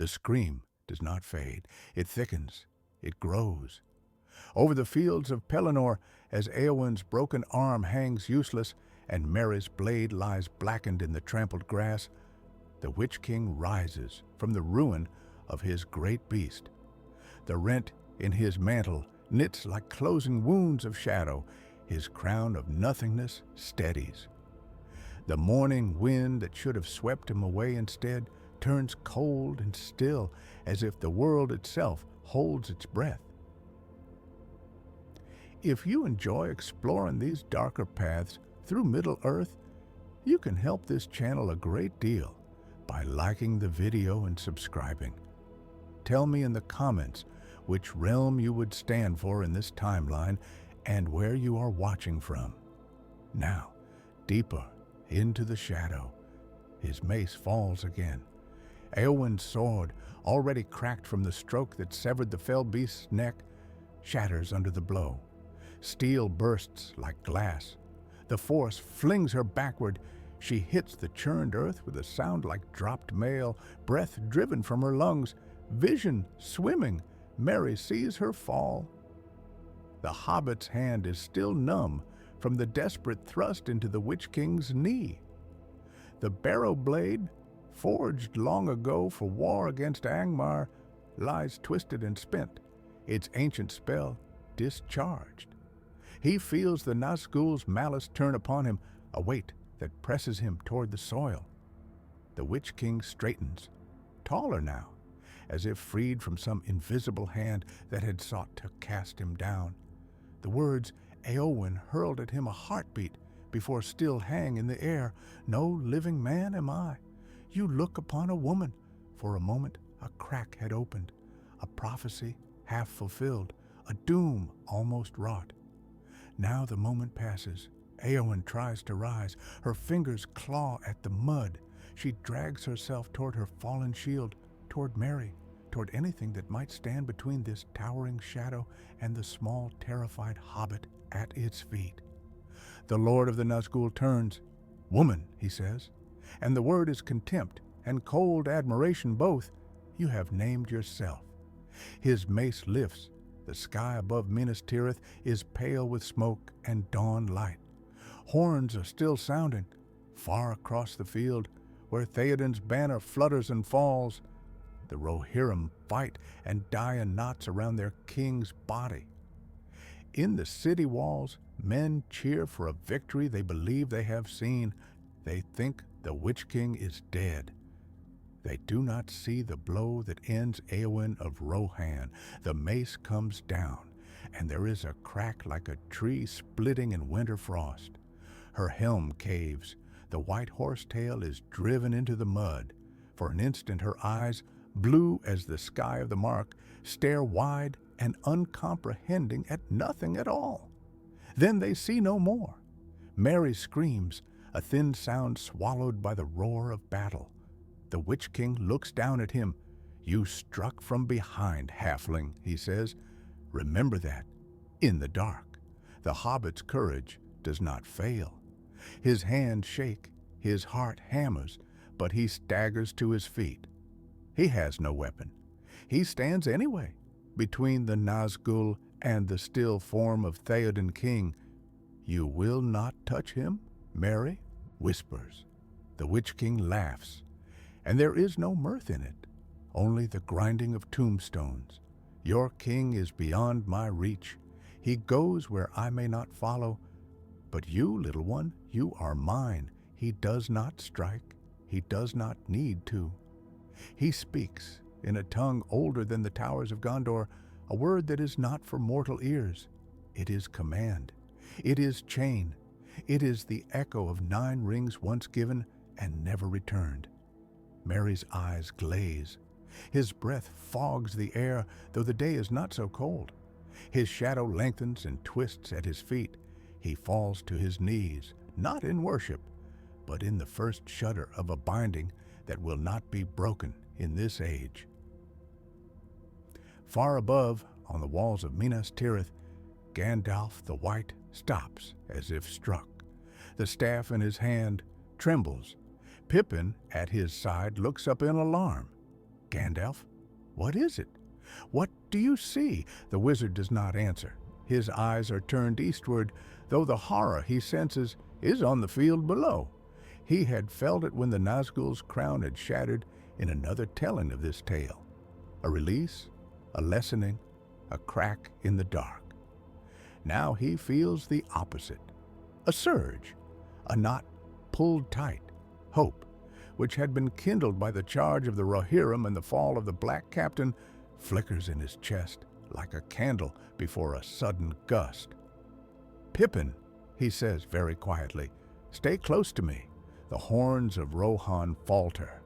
The scream does not fade. It thickens. It grows. Over the fields of Pelennor, as Éowyn's broken arm hangs useless and Merry's blade lies blackened in the trampled grass, the Witch King rises from the ruin of his great beast. The rent in his mantle knits like closing wounds of shadow. His crown of nothingness steadies. The morning wind that should have swept him away instead turns cold and still, as if the world itself holds its breath. If you enjoy exploring these darker paths through Middle-earth, you can help this channel a great deal by liking the video and subscribing. Tell me in the comments which realm you would stand for in this timeline and where you are watching from. Now, deeper into the shadow, his mace falls again. Éowyn's sword, already cracked from the stroke that severed the fell beast's neck, shatters under the blow. Steel bursts like glass. The force flings her backward. She hits the churned earth with a sound like dropped mail, breath driven from her lungs, vision swimming. Merry sees her fall. The hobbit's hand is still numb from the desperate thrust into the Witch King's knee. The barrow blade, forged long ago for war against Angmar, lies twisted and spent, its ancient spell discharged. He feels the Nazgul's malice turn upon him, a weight that presses him toward the soil. The Witch King straightens, taller now, as if freed from some invisible hand that had sought to cast him down. The words Éowyn hurled at him a heartbeat before still hang in the air. No living man am I. You look upon a woman. For a moment a crack had opened, a prophecy half fulfilled, a doom almost wrought. Now the moment passes. Éowyn tries to rise. Her fingers claw at the mud. She drags herself toward her fallen shield, toward Merry, toward anything that might stand between this towering shadow and the small, terrified hobbit at its feet. The Lord of the Nazgul turns. "Woman," he says, and the word is contempt and cold admiration both. "You have named yourself." His mace lifts. The sky above Minas Tirith is pale with smoke and dawn light. Horns are still sounding. Far across the field, where Theoden's banner flutters and falls, the Rohirrim fight and die in knots around their king's body. In the city walls, men cheer for a victory they believe they have seen. They think the Witch King is dead. They do not see the blow that ends Éowyn of Rohan. The mace comes down, and there is a crack like a tree splitting in winter frost. Her helm caves. The white horse tail is driven into the mud. For an instant her eyes, blue as the sky of the mark, stare wide and uncomprehending at nothing at all. Then they see no more. Merry screams, a thin sound swallowed by the roar of battle. The Witch King looks down at him. "You struck from behind, halfling," he says. "Remember that. In the dark, the hobbit's courage does not fail." His hands shake, his heart hammers, but he staggers to his feet. He has no weapon. He stands anyway, between the Nazgul and the still form of Theoden King. "You will not touch him?" Merry whispers. The Witch King laughs, and there is no mirth in it, only the grinding of tombstones. "Your king is beyond my reach. He goes where I may not follow. But you, little one, you are mine. He does not strike. He does not need to." He speaks in a tongue older than the towers of Gondor, a word that is not for mortal ears. It is command. It is chain. It is the echo of 9 rings once given and never returned. Merry's eyes glaze. His breath fogs the air, though the day is not so cold. His shadow lengthens and twists at his feet. He falls to his knees, not in worship, but in the first shudder of a binding that will not be broken in this age. Far above, on the walls of Minas Tirith, Gandalf the White stops as if struck. The staff in his hand trembles. Pippin, at his side, looks up in alarm. Gandalf, what is it? What do you see? The wizard does not answer. His eyes are turned eastward, though the horror he senses is on the field below. He had felt it when the Nazgul's crown had shattered in another telling of this tale. A release, a lessening, a crack in the dark. Now he feels the opposite. A surge, a knot pulled tight, hope, which had been kindled by the charge of the Rohirrim and the fall of the Black Captain, flickers in his chest like a candle before a sudden gust. "Pippin," he says very quietly, "stay close to me." The horns of Rohan falter.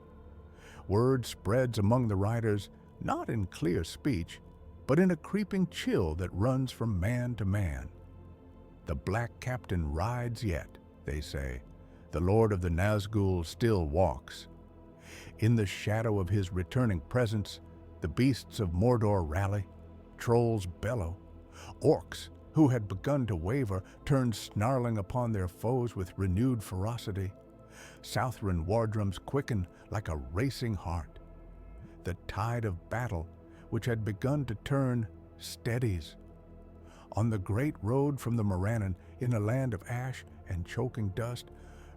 Word spreads among the riders, not in clear speech, but in a creeping chill that runs from man to man. The Black Captain rides yet, they say. The Lord of the Nazgul still walks. In the shadow of his returning presence, the beasts of Mordor rally, trolls bellow, orcs, who had begun to waver, turn snarling upon their foes with renewed ferocity. Southron war drums quicken like a racing heart. The tide of battle, which had begun to turn, steadies. On the great road from the Morannon, in a land of ash and choking dust,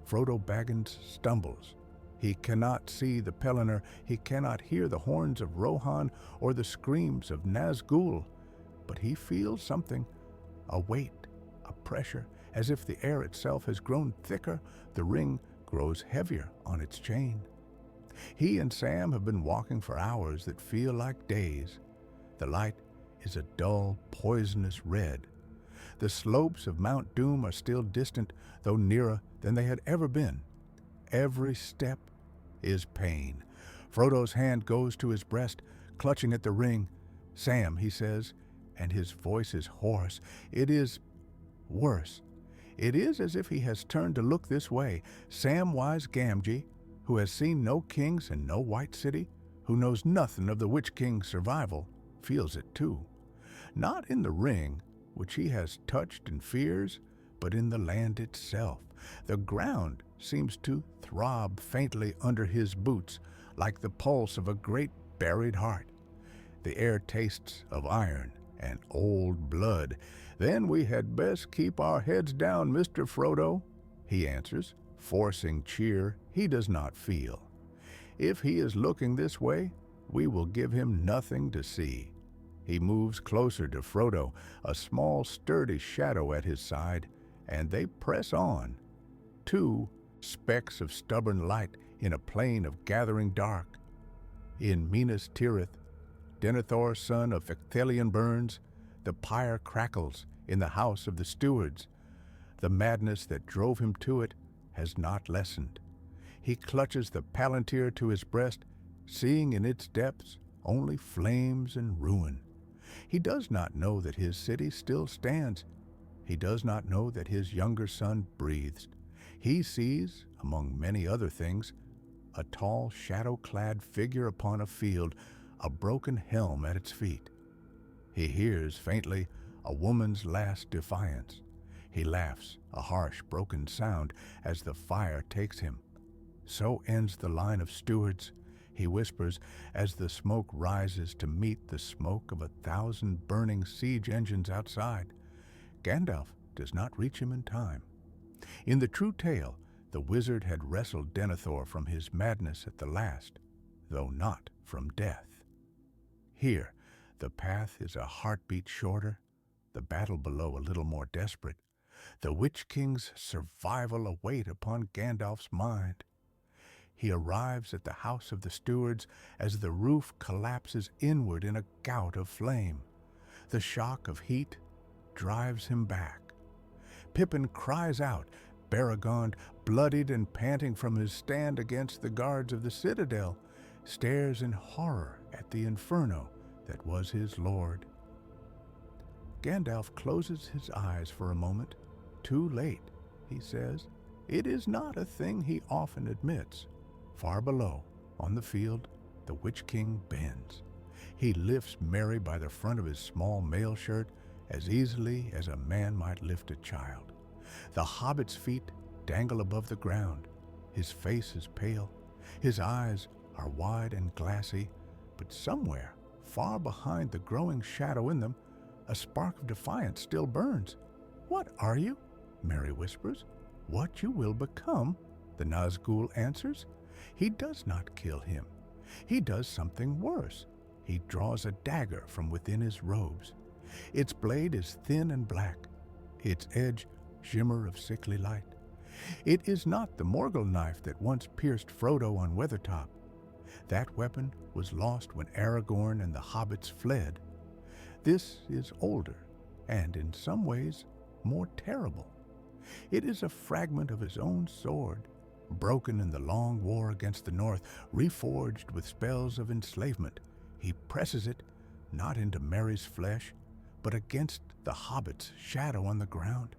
Frodo Baggins stumbles. He cannot see the Pelennor, he cannot hear the horns of Rohan or the screams of Nazgul, but he feels something, a weight, a pressure, as if the air itself has grown thicker, the ring grows heavier on its chain. He and Sam have been walking for hours that feel like days. The light is a dull, poisonous red. The slopes of Mount Doom are still distant, though nearer than they had ever been. Every step is pain. Frodo's hand goes to his breast, clutching at the ring. "Sam," he says, and his voice is hoarse. It is worse. It is as if he has turned to look this way. Samwise Gamgee, who has seen no kings and no White City, who knows nothing of the Witch King's survival, feels it too. Not in the ring, which he has touched and fears, but in the land itself. The ground seems to throb faintly under his boots, like the pulse of a great buried heart. The air tastes of iron and old blood. "Then we had best keep our heads down, Mr. Frodo," he answers, forcing cheer he does not feel. "If he is looking this way, we will give him nothing to see." He moves closer to Frodo, a small sturdy shadow at his side, and they press on. Two specks of stubborn light in a plain of gathering dark. In Minas Tirith, Denethor, son of Ecthelion, burns. The pyre crackles in the house of the stewards. The madness that drove him to it has not lessened. He clutches the palantir to his breast, seeing in its depths only flames and ruin. He does not know that his city still stands. He does not know that his younger son breathes. He sees, among many other things, a tall, shadow-clad figure upon a field, a broken helm at its feet. He hears, faintly, a woman's last defiance. He laughs, a harsh, broken sound, as the fire takes him. "So ends the line of stewards," he whispers, as the smoke rises to meet the smoke of 1,000 burning siege engines outside. Gandalf does not reach him in time. In the true tale, the wizard had wrestled Denethor from his madness at the last, though not from death. Here, the path is a heartbeat shorter, the battle below a little more desperate. The Witch King's survival a weight upon Gandalf's mind. He arrives at the house of the stewards as the roof collapses inward in a gout of flame. The shock of heat drives him back. Pippin cries out. Baragond, bloodied and panting from his stand against the guards of the citadel, stares in horror at the inferno that was his lord. Gandalf closes his eyes for a moment. "Too late," he says. It is not a thing he often admits. Far below, on the field, the Witch King bends. He lifts Merry by the front of his small mail shirt as easily as a man might lift a child. The hobbit's feet dangle above the ground. His face is pale. His eyes are wide and glassy, But somewhere, far behind the growing shadow in them, a spark of defiance still burns. "What are you?" Merry whispers. "What you will become," the Nazgul answers. He does not kill him. He does something worse. He draws a dagger from within his robes. Its blade is thin and black, its edge shimmer of sickly light. It is not the Morgul knife that once pierced Frodo on Weathertop. That weapon was lost when Aragorn and the hobbits fled. This is older, and in some ways more terrible. It is a fragment of his own sword, broken in the long war against the North, reforged with spells of enslavement. He presses it, not into Merry's flesh, but against the hobbit's shadow on the ground.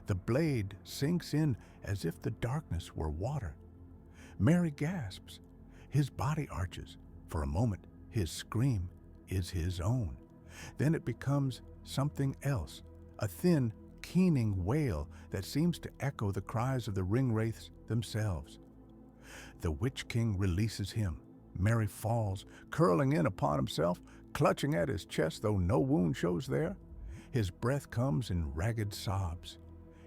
The blade sinks in as if the darkness were water. Merry gasps. His body arches. For a moment, his scream is his own. Then it becomes something else, a thin, keening wail that seems to echo the cries of the ringwraiths themselves. The Witch King releases him. Merry falls, curling in upon himself, clutching at his chest though no wound shows there. His breath comes in ragged sobs.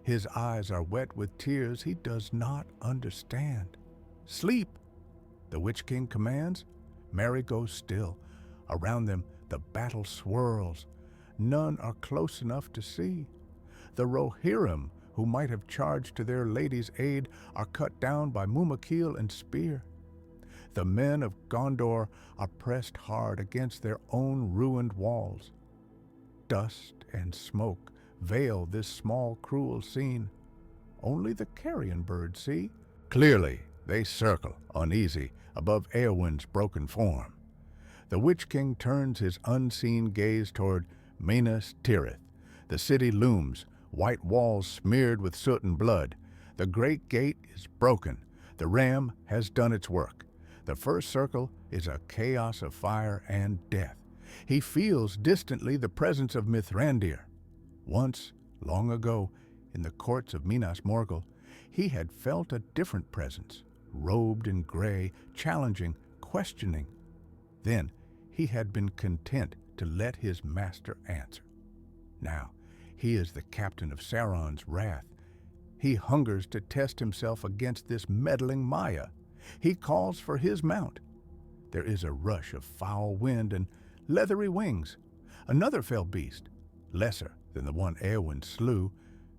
His eyes are wet with tears he does not understand. "Sleep," the Witch King commands. Merry goes still. Around them the battle swirls. None are close enough to see. The Rohirrim, who might have charged to their lady's aid, are cut down by Mumakil and spear. The men of Gondor are pressed hard against their own ruined walls. Dust and smoke veil this small, cruel scene. Only the carrion birds see. Clearly, they circle, uneasy, above Éowyn's broken form. The Witch King turns his unseen gaze toward Minas Tirith. The city looms, white walls smeared with soot and blood. The great gate is broken. The ram has done its work. The first circle is a chaos of fire and death. He feels distantly the presence of Mithrandir. Once, long ago, in the courts of Minas Morgul, he had felt a different presence, robed in gray, challenging, questioning. Then he had been content to let his master answer. Now he is the captain of Sauron's wrath. He hungers to test himself against this meddling Maya. He calls for his mount. There is a rush of foul wind and leathery wings. Another fell beast, lesser than the one Éowyn slew,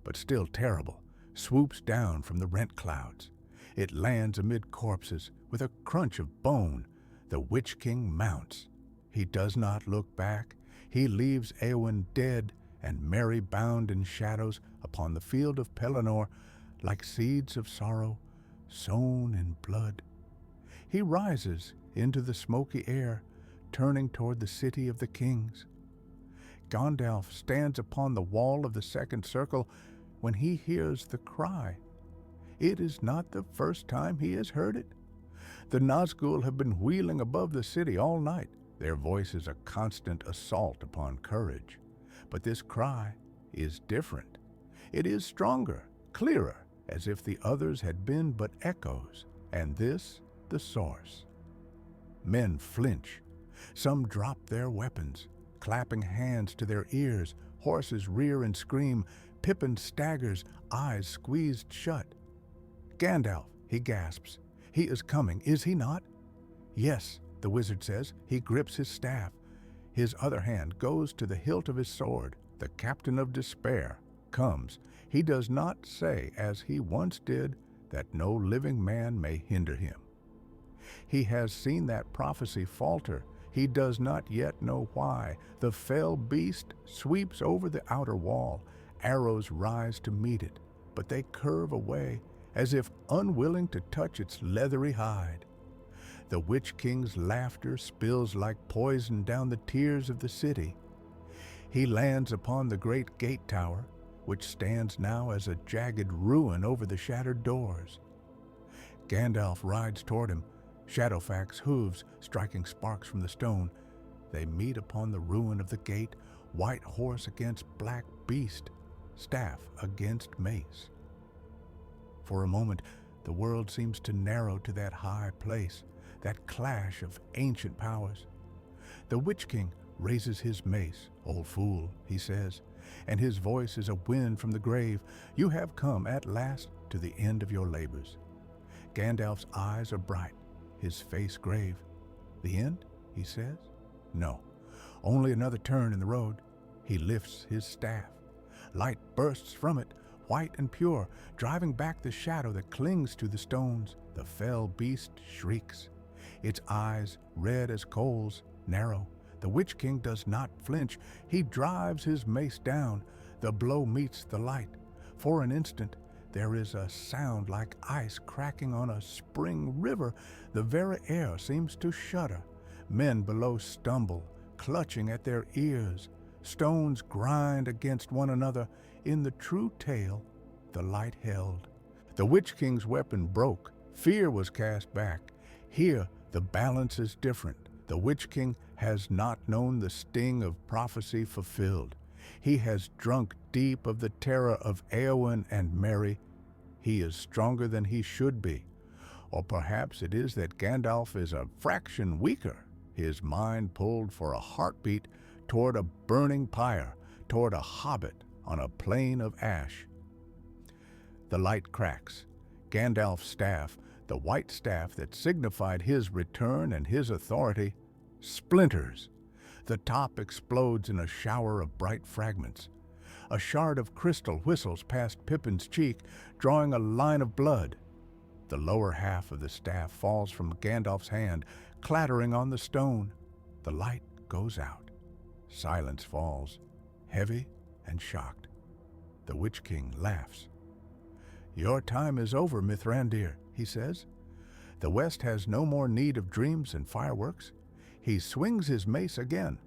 but still terrible, swoops down from the rent clouds. It lands amid corpses with a crunch of bone. The Witch King mounts. He does not look back. He leaves Éowyn dead and Merry bound in shadows upon the field of Pelennor like seeds of sorrow sown in blood. He rises into the smoky air, turning toward the city of the kings. Gandalf stands upon the wall of the second circle when he hears the cry. It is not the first time he has heard it. The Nazgul have been wheeling above the city all night. Their voice is a constant assault upon courage. But this cry is different. It is stronger, clearer, as if the others had been but echoes, and this the source. Men flinch. Some drop their weapons, clapping hands to their ears. Horses rear and scream. Pippin staggers, eyes squeezed shut. "Gandalf," he gasps. "He is coming, is he not?" "Yes," the wizard says. He grips his staff. His other hand goes to the hilt of his sword. The captain of despair comes. He does not say, as he once did, that no living man may hinder him. He has seen that prophecy falter. He does not yet know why. The fell beast sweeps over the outer wall. Arrows rise to meet it, but they curve away, as if unwilling to touch its leathery hide. The Witch King's laughter spills like poison down the tiers of the city. He lands upon the great gate tower, which stands now as a jagged ruin over the shattered doors. Gandalf rides toward him, Shadowfax's hooves striking sparks from the stone. They meet upon the ruin of the gate, white horse against black beast, staff against mace. For a moment, the world seems to narrow to that high place, that clash of ancient powers. The Witch King raises his mace. "Old fool," he says, and his voice is a wind from the grave. "You have come at last to the end of your labors." Gandalf's eyes are bright, his face grave. "The end?" he says. "No, only another turn in the road." He lifts his staff. Light bursts from it, white and pure, driving back the shadow that clings to the stones. The fell beast shrieks. Its eyes, red as coals, narrow. The Witch King does not flinch. He drives his mace down. The blow meets the light. For an instant, there is a sound like ice cracking on a spring river. The very air seems to shudder. Men below stumble, clutching at their ears. Stones grind against one another. In the true tale, the light held. The Witch King's weapon broke. Fear was cast back. Here, the balance is different. The Witch King has not known the sting of prophecy fulfilled. He has drunk deep of the terror of Éowyn and Merry. He is stronger than he should be. Or perhaps it is that Gandalf is a fraction weaker, his mind pulled for a heartbeat toward a burning pyre, toward a hobbit on a plain of ash. The light cracks. Gandalf's staff, the white staff that signified his return and his authority, splinters. The top explodes in a shower of bright fragments. A shard of crystal whistles past Pippin's cheek, drawing a line of blood. The lower half of the staff falls from Gandalf's hand, clattering on the stone. The light goes out. Silence falls, heavy and shocked. The Witch King laughs. "Your time is over, Mithrandir," he says. "The West has no more need of dreams and fireworks." He swings his mace again.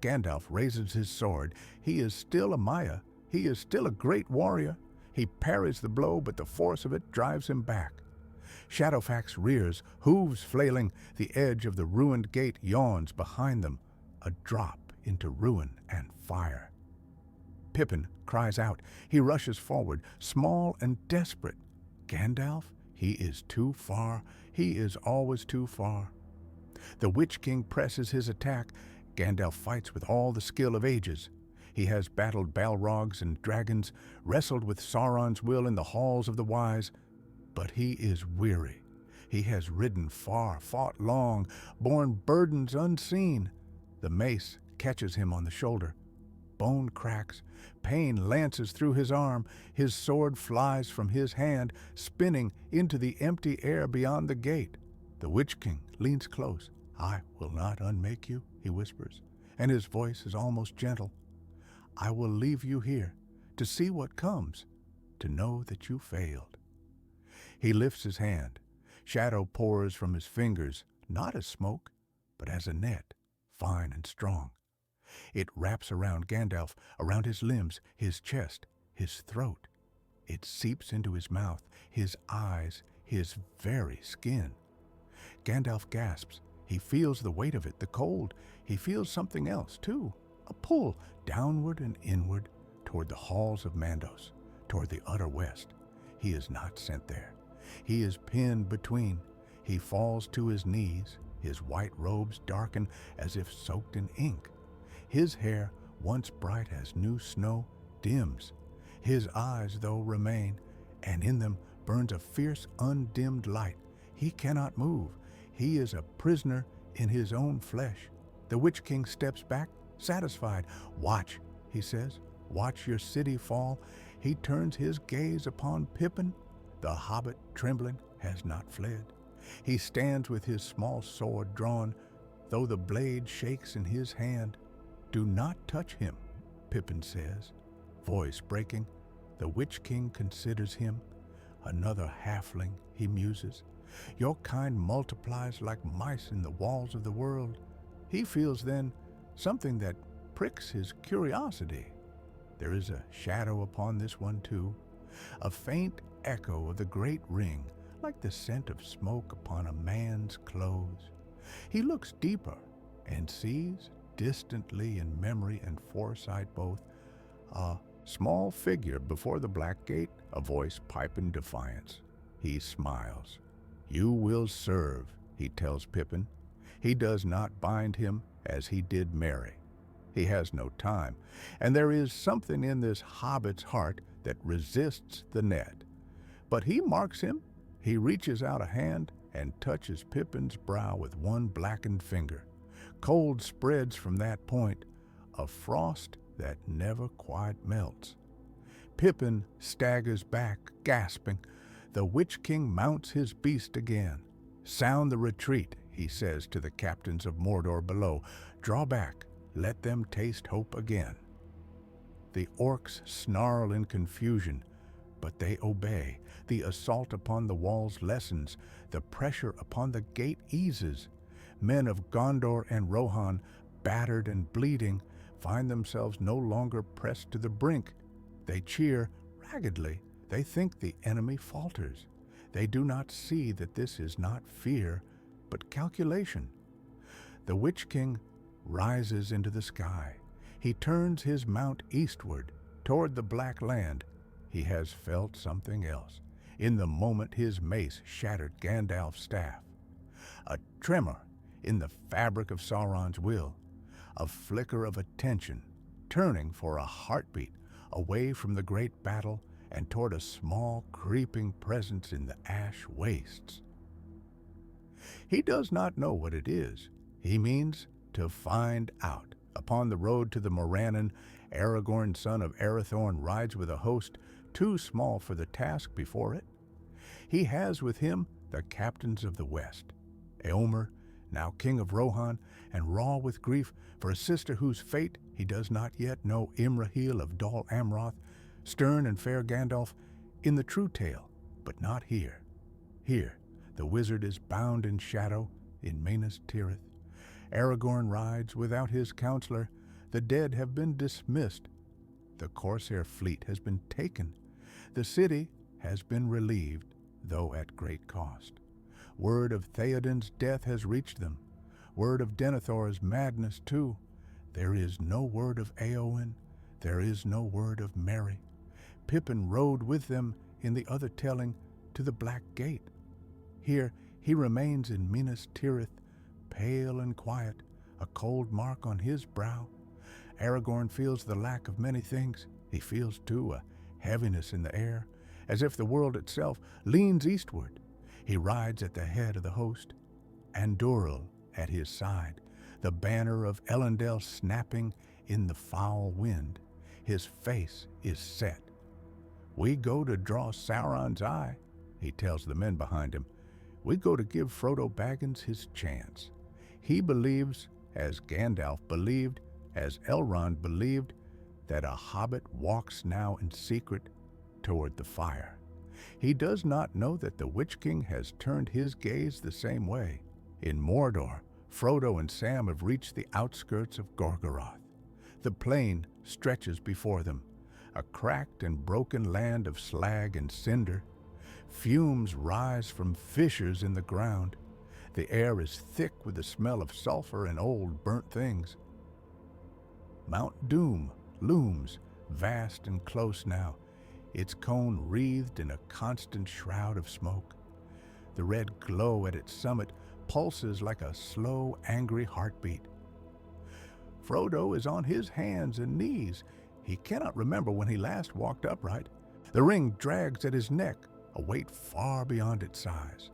Gandalf raises his sword. He is still a Maya. He is still a great warrior. He parries the blow, but the force of it drives him back. Shadowfax rears, hooves flailing. The edge of the ruined gate yawns behind them, a drop into ruin and fire. Pippin cries out. He rushes forward, small and desperate. Gandalf, he is too far. He is always too far. The Witch King presses his attack. Gandalf fights with all the skill of ages. He has battled Balrogs and dragons, wrestled with Sauron's will in the halls of the wise, but he is weary. He has ridden far, fought long, borne burdens unseen. The mace catches him on the shoulder. Bone cracks. Pain lances through his arm. His sword flies from his hand, spinning into the empty air beyond the gate. The Witch King leans close. "I will not unmake you," he whispers, and his voice is almost gentle. "I will leave you here to see what comes, to know that you failed." He lifts his hand. Shadow pours from his fingers, not as smoke, but as a net, fine and strong. It wraps around Gandalf, around his limbs, his chest, his throat. It seeps into his mouth, his eyes, his very skin. Gandalf gasps. He feels the weight of it, the cold. He feels something else, too, a pull downward and inward toward the halls of Mandos, toward the utter west. He is not sent there. He is pinned between. He falls to his knees. His white robes darken as if soaked in ink. His hair, once bright as new snow, dims. His eyes, though, remain, and in them burns a fierce, undimmed light. He cannot move. He is a prisoner in his own flesh. The Witch King steps back, satisfied. "Watch," he says. "Watch your city fall." He turns his gaze upon Pippin. The hobbit, trembling, has not fled. He stands with his small sword drawn, though the blade shakes in his hand. "Do not touch him," Pippin says, voice breaking. The Witch King considers him. "Another halfling," he muses. "Your kind multiplies like mice in the walls of the world." He feels then something that pricks his curiosity. There is a shadow upon this one too, a faint echo of the great ring, like the scent of smoke upon a man's clothes. He looks deeper and sees, distantly in memory and foresight both, a small figure before the black gate, a voice piping defiance. He smiles. "You will serve," he tells Pippin. He does not bind him. as he did Merry. He has no time, and there is something in this hobbit's heart that resists the net. But he marks him. He reaches out a hand and touches Pippin's brow with one blackened finger. Cold spreads from that point, a frost that never quite melts. Pippin staggers back, gasping. The Witch King mounts his beast again. "Sound the retreat," he says to the captains of Mordor below. "Draw back, let them taste hope again." The orcs snarl in confusion, but they obey. The assault upon the walls lessens. The pressure upon the gate eases. Men of Gondor and Rohan, battered and bleeding, find themselves no longer pressed to the brink. They cheer raggedly. They think the enemy falters. They do not see that this is not fear, but calculation. The Witch King rises into the sky. He turns his mount eastward, toward the Black Land. He has felt something else. In the moment his mace shattered Gandalf's staff. A tremor in the fabric of Sauron's will. A flicker of attention, turning for a heartbeat, away from the great battle and toward a small, creeping presence in the ash wastes. He does not know what it is. He means to find out. Upon the road to the Morannon, Aragorn, son of Arathorn, rides with a host too small for the task before it. He has with him the captains of the West, Eomer, now king of Rohan, and raw with grief for a sister whose fate he does not yet know, Imrahil of Dol Amroth, stern and fair Gandalf, in the true tale, but not here. Here, the wizard is bound in shadow in Minas Tirith. Aragorn rides without his counselor. The dead have been dismissed. The Corsair fleet has been taken. The city has been relieved, though at great cost. Word of Theoden's death has reached them. Word of Denethor's madness, too. There is no word of Éowyn. There is no word of Merry. Pippin rode with them in the other telling to the Black Gate. Here he remains in Minas Tirith, pale and quiet, a cold mark on his brow. Aragorn feels the lack of many things. He feels, too, a heaviness in the air, as if the world itself leans eastward. He rides at the head of the host, Andúril at his side, the banner of Elendil snapping in the foul wind. His face is set. "We go to draw Sauron's eye," he tells the men behind him. "We go to give Frodo Baggins his chance." He believes, as Gandalf believed, as Elrond believed, that a hobbit walks now in secret toward the fire. He does not know that the Witch King has turned his gaze the same way. In Mordor, Frodo and Sam have reached the outskirts of Gorgoroth. The plain stretches before them, a cracked and broken land of slag and cinder. Fumes rise from fissures in the ground. The air is thick with the smell of sulfur and old burnt things. Mount Doom looms, vast and close now, its cone wreathed in a constant shroud of smoke. The red glow at its summit pulses like a slow, angry heartbeat. Frodo is on his hands and knees. He cannot remember when he last walked upright. The ring drags at his neck, a weight far beyond its size.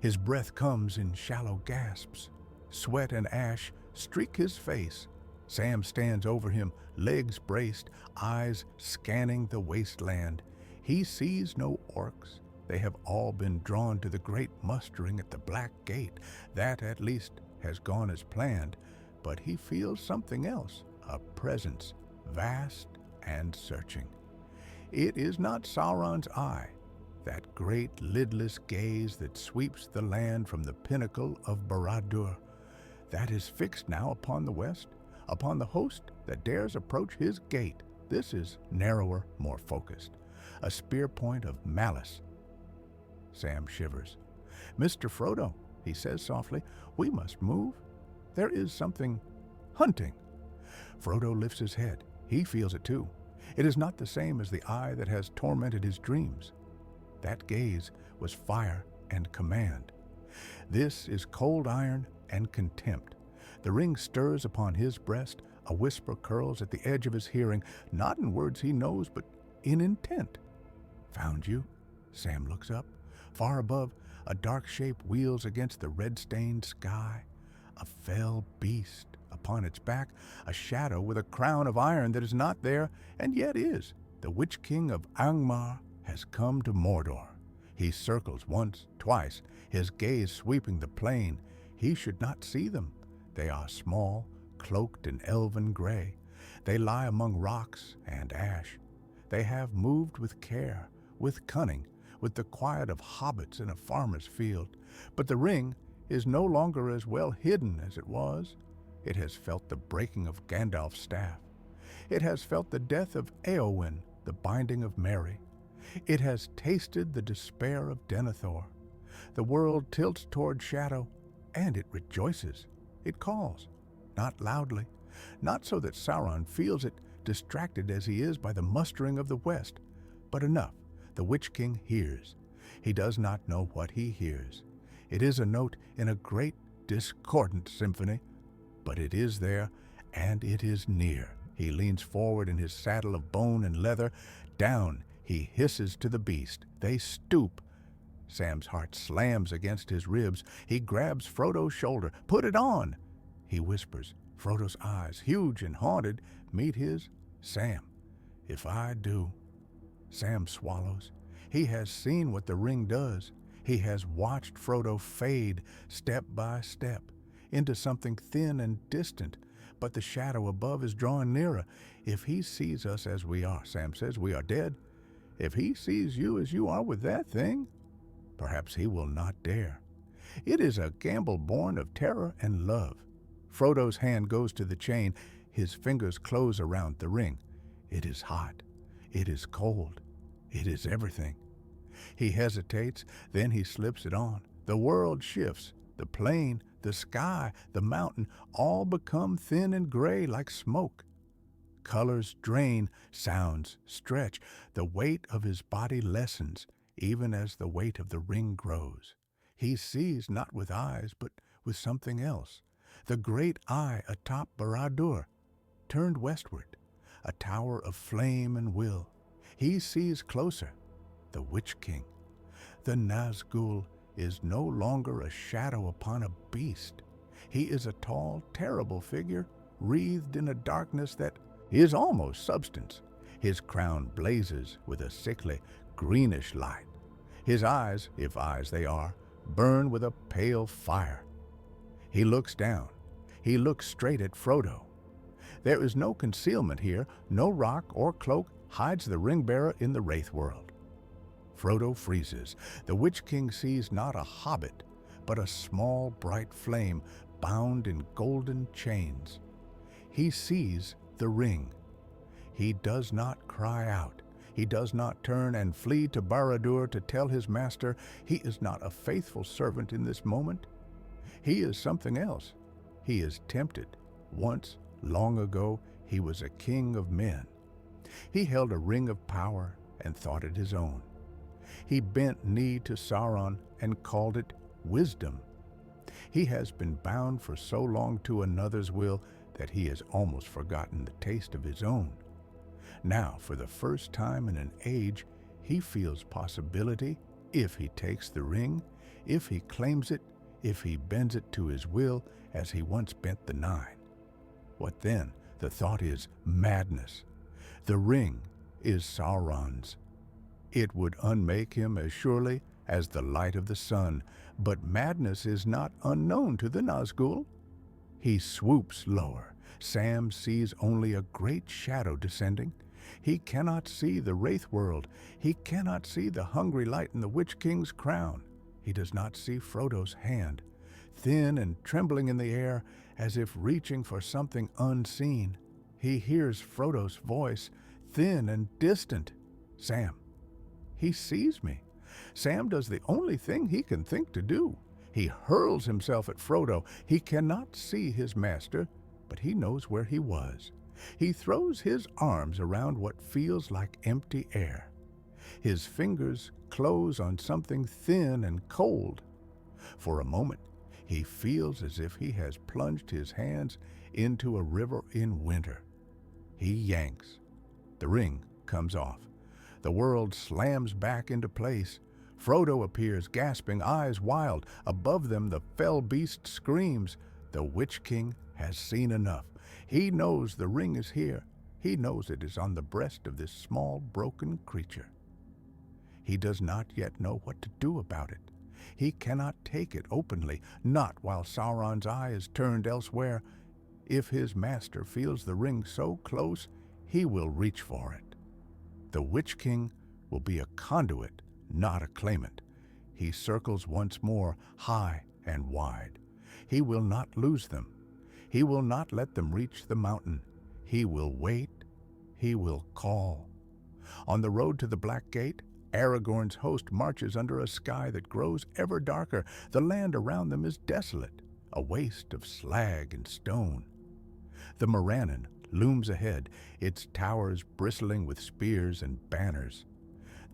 His breath comes in shallow gasps. Sweat and ash streak his face. Sam stands over him, legs braced, eyes scanning the wasteland. He sees no orcs. They have all been drawn to the great mustering at the Black Gate. That, at least, has gone as planned. But he feels something else, a presence, vast and searching. It is not Sauron's eye, that great lidless gaze that sweeps the land from the pinnacle of Barad-dûr. That is fixed now upon the west, upon the host that dares approach his gate. This is narrower, more focused, a spear point of malice. Sam shivers. "Mr. Frodo," he says softly, "we must move. There is something hunting." Frodo lifts his head. He feels it too. It is not the same as the eye that has tormented his dreams. That gaze was fire and command. This is cold iron and contempt. The ring stirs upon his breast, a whisper curls at the edge of his hearing, not in words he knows, but in intent. Found you? Sam looks up. Far above, a dark shape wheels against the red-stained sky. A fell beast. Upon its back, a shadow with a crown of iron that is not there, and yet is. The Witch King of Angmar has come to Mordor. He circles once, twice, his gaze sweeping the plain. He should not see them. They are small, cloaked in elven gray. They lie among rocks and ash. They have moved with care, with cunning, with the quiet of hobbits in a farmer's field. But the ring is no longer as well hidden as it was. It has felt the breaking of Gandalf's staff. It has felt the death of Éowyn, the binding of Merry. It has tasted the despair of Denethor. The world tilts toward shadow, and it rejoices. It calls, not loudly, not so that Sauron feels it, distracted as he is by the mustering of the West, but enough. The Witch King hears. He does not know what he hears. It is a note in a great discordant symphony, but it is there, and it is near. He leans forward in his saddle of bone and leather. Down he hisses to the beast. They stoop. Sam's heart slams against his ribs. He grabs Frodo's shoulder. "Put it on!" he whispers. Frodo's eyes, huge and haunted, meet his. "Sam, if I do..." Sam swallows. He has seen what the ring does. He has watched Frodo fade, step by step, into something thin and distant, but the shadow above is drawing nearer. If he sees us as we are, Sam says, we are dead. If he sees you as you are with that thing, perhaps he will not dare. It is a gamble born of terror and love. Frodo's hand goes to the chain. His fingers close around the ring. It is hot. It is cold. It is everything. He hesitates, then he slips it on. The world shifts. The plain, the sky, the mountain, all become thin and gray like smoke. Colors drain, sounds stretch. The weight of his body lessens, even as the weight of the ring grows. He sees not with eyes, but with something else. The great eye atop Barad-dûr, turned westward, a tower of flame and will. He sees closer, the Witch King. The Nazgul is no longer a shadow upon a beast. He is a tall, terrible figure, wreathed in a darkness that is almost substance. His crown blazes with a sickly, greenish light. His eyes, if eyes they are, burn with a pale fire. He looks down. He looks straight at Frodo. There is no concealment here. No rock or cloak hides the ring-bearer in the Wraith world. Frodo freezes. The Witch King sees not a hobbit, but a small, bright flame bound in golden chains. He sees the ring. He does not cry out. He does not turn and flee to Barad-dûr to tell his master he is not a faithful servant in this moment. He is something else. He is tempted. Once, long ago, he was a king of men. He held a ring of power and thought it his own. He bent knee to Sauron and called it wisdom. He has been bound for so long to another's will that he has almost forgotten the taste of his own. Now, for the first time in an age, he feels possibility if he takes the ring, if he claims it, if he bends it to his will as he once bent the nine. What then? The thought is madness. The ring is Sauron's. It would unmake him as surely as the light of the sun, but madness is not unknown to the Nazgul. He swoops lower. Sam sees only a great shadow descending. He cannot see the Wraith world. He cannot see the hungry light in the Witch King's crown. He does not see Frodo's hand, thin and trembling in the air, as if reaching for something unseen. He hears Frodo's voice, thin and distant. "Sam." He sees me. Sam does the only thing he can think to do. He hurls himself at Frodo. He cannot see his master, but he knows where he was. He throws his arms around what feels like empty air. His fingers close on something thin and cold. For a moment, He feels as if he has plunged his hands into a river in winter. He yanks. The ring comes off. The world slams back into place. Frodo appears, gasping, eyes wild. Above them, the fell beast screams. The Witch King has seen enough. He knows the ring is here. He knows it is on the breast of this small, broken creature. He does not yet know what to do about it. He cannot take it openly, not while Sauron's eye is turned elsewhere. If his master feels the ring so close, he will reach for it. The Witch King will be a conduit, not a claimant. He circles once more, high and wide. He will not lose them. He will not let them reach the mountain. He will wait. He will call. On the road to the Black Gate, Aragorn's host marches under a sky that grows ever darker. The land around them is desolate, a waste of slag and stone. The Morannon looms ahead, its towers bristling with spears and banners.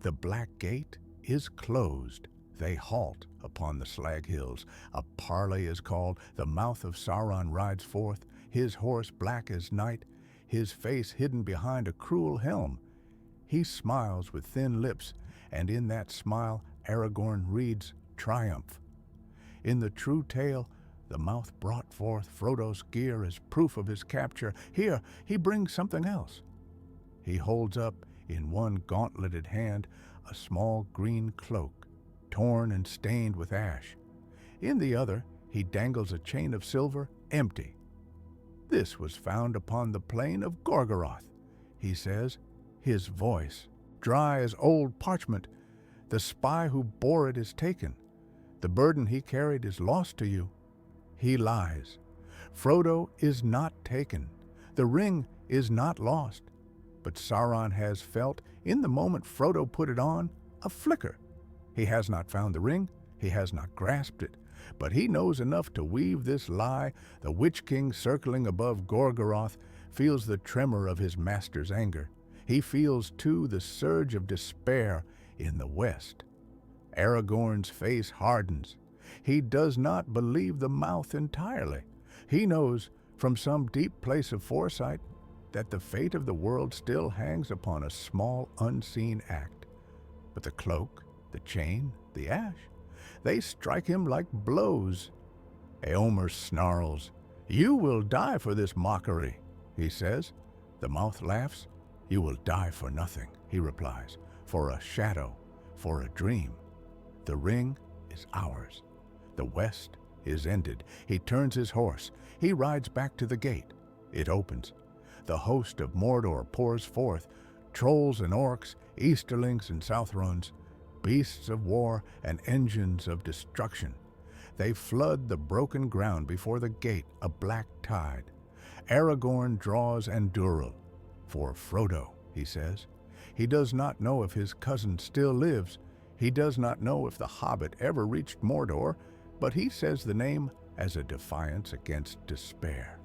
The Black Gate is closed. They halt upon the slag hills. A parley is called. The mouth of Sauron rides forth, his horse black as night, his face hidden behind a cruel helm. He smiles with thin lips, and in that smile Aragorn reads triumph. In the true tale, the mouth brought forth Frodo's gear as proof of his capture. Here, he brings something else. He holds up in one gauntleted hand a small green cloak, torn and stained with ash. In the other, he dangles a chain of silver, empty. This was found upon the plain of Gorgoroth, he says, his voice dry as old parchment. The spy who bore it is taken. The burden he carried is lost to you. He lies. Frodo is not taken. The ring is not lost. But Sauron has felt, in the moment Frodo put it on, a flicker. He has not found the ring. He has not grasped it. But he knows enough to weave this lie. The Witch King, circling above Gorgoroth, feels the tremor of his master's anger. He feels, too, the surge of despair in the west. Aragorn's face hardens. He does not believe the mouth entirely. He knows, from some deep place of foresight, that the fate of the world still hangs upon a small, unseen act. But the cloak, the chain, the ash, they strike him like blows. Éomer snarls. "You will die for this mockery," he says. The mouth laughs. "You will die for nothing," he replies, "for a shadow, for a dream. The ring is ours. The west is ended." He turns his horse. He rides back to the gate. It opens. The host of Mordor pours forth, trolls and orcs, easterlings and southrons, beasts of war and engines of destruction. They flood the broken ground before the gate, a black tide. Aragorn draws Andúril. "For Frodo," he says. He does not know if his cousin still lives. He does not know if the hobbit ever reached Mordor, but he says the name as a defiance against despair.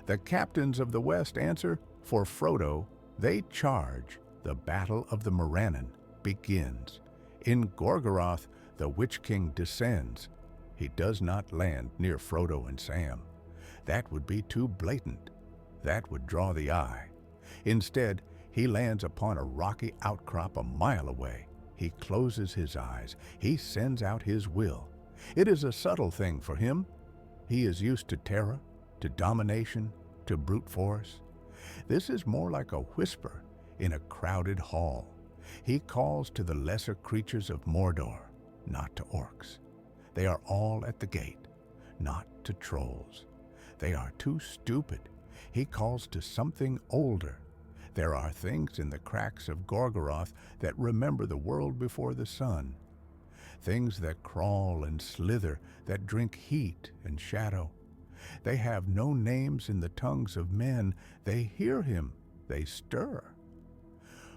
The captains of the West answer, "For Frodo." They charge. The battle of the Morannon begins. In Gorgoroth, the Witch King descends. He does not land near Frodo and Sam. That would be too blatant. That would draw the eye. Instead, he lands upon a rocky outcrop a mile away. He closes his eyes. He sends out his will. It is a subtle thing for him. He is used to terror, to domination, to brute force. This is more like a whisper in a crowded hall. He calls to the lesser creatures of Mordor, not to orcs. They are all at the gate, not to trolls. They are too stupid. He calls to something older. There are things in the cracks of Gorgoroth that remember the world before the sun. Things that crawl and slither, that drink heat and shadow. They have no names in the tongues of men. They hear him. They stir.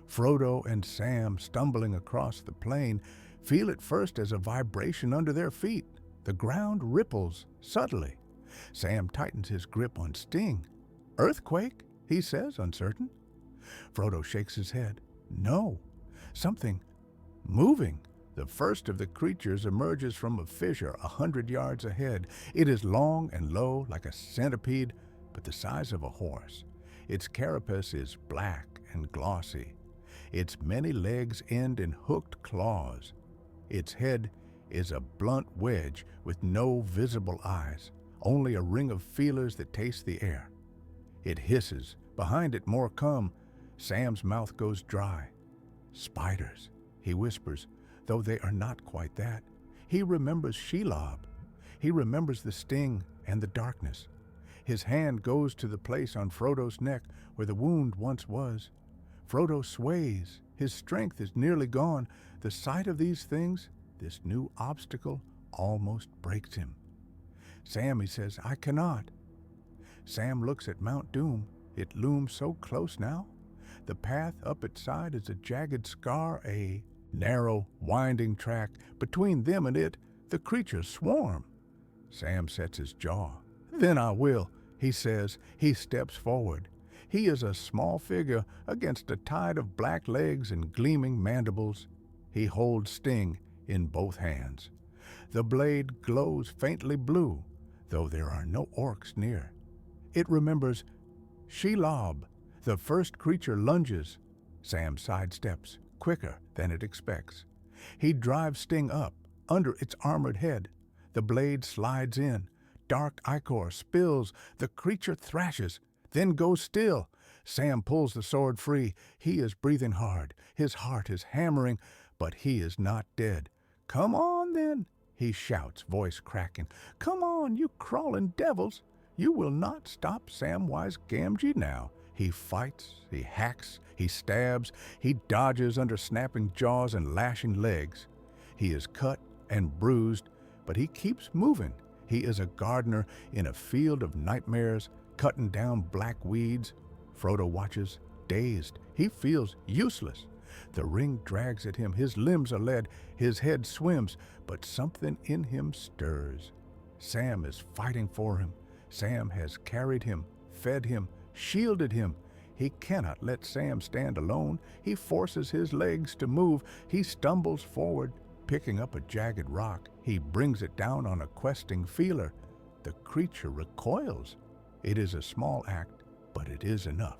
Frodo and Sam, stumbling across the plain, feel it first as a vibration under their feet. The ground ripples subtly. Sam tightens his grip on Sting. "Earthquake?" he says, uncertain. Frodo shakes his head. "No, something moving, The first of the creatures emerges from a fissure 100 yards ahead. It is long and low like a centipede, but the size of a horse. Its carapace is black and glossy. Its many legs end in hooked claws. Its head is a blunt wedge with no visible eyes, only a ring of feelers that taste the air. It hisses. Behind it more come. Sam's mouth goes dry. Spiders, he whispers, though they are not quite that. He remembers Shelob. He remembers the sting and the darkness. His hand goes to the place on Frodo's neck where the wound once was. Frodo sways. His strength is nearly gone. The sight of these things, this new obstacle, almost breaks him. Sam, he says, I cannot. Sam looks at Mount Doom. It looms so close now. The path up its side is a jagged scar, a narrow, winding track. Between them and it, the creatures swarm. Sam sets his jaw. Then I will, he says. He steps forward. He is a small figure against a tide of black legs and gleaming mandibles. He holds Sting in both hands. The blade glows faintly blue, though there are no orcs near. It remembers Shelob. The first creature lunges. Sam sidesteps, quicker than it expects. He drives Sting up, under its armored head. The blade slides in. Dark ichor spills. The creature thrashes, then goes still. Sam pulls the sword free. He is breathing hard. His heart is hammering, but he is not dead. Come on, then, he shouts, voice cracking. Come on, you crawling devils. You will not stop Samwise Gamgee now. He fights, he hacks, he stabs, he dodges under snapping jaws and lashing legs. He is cut and bruised, but he keeps moving. He is a gardener in a field of nightmares, cutting down black weeds. Frodo watches, dazed. He feels useless. The ring drags at him. His limbs are lead. His head swims, but something in him stirs. Sam is fighting for him. Sam has carried him, fed him, shielded him. He cannot let Sam stand alone. He forces his legs to move. He stumbles forward, picking up a jagged rock. He brings it down on a questing feeler. The creature recoils. It is a small act, but it is enough.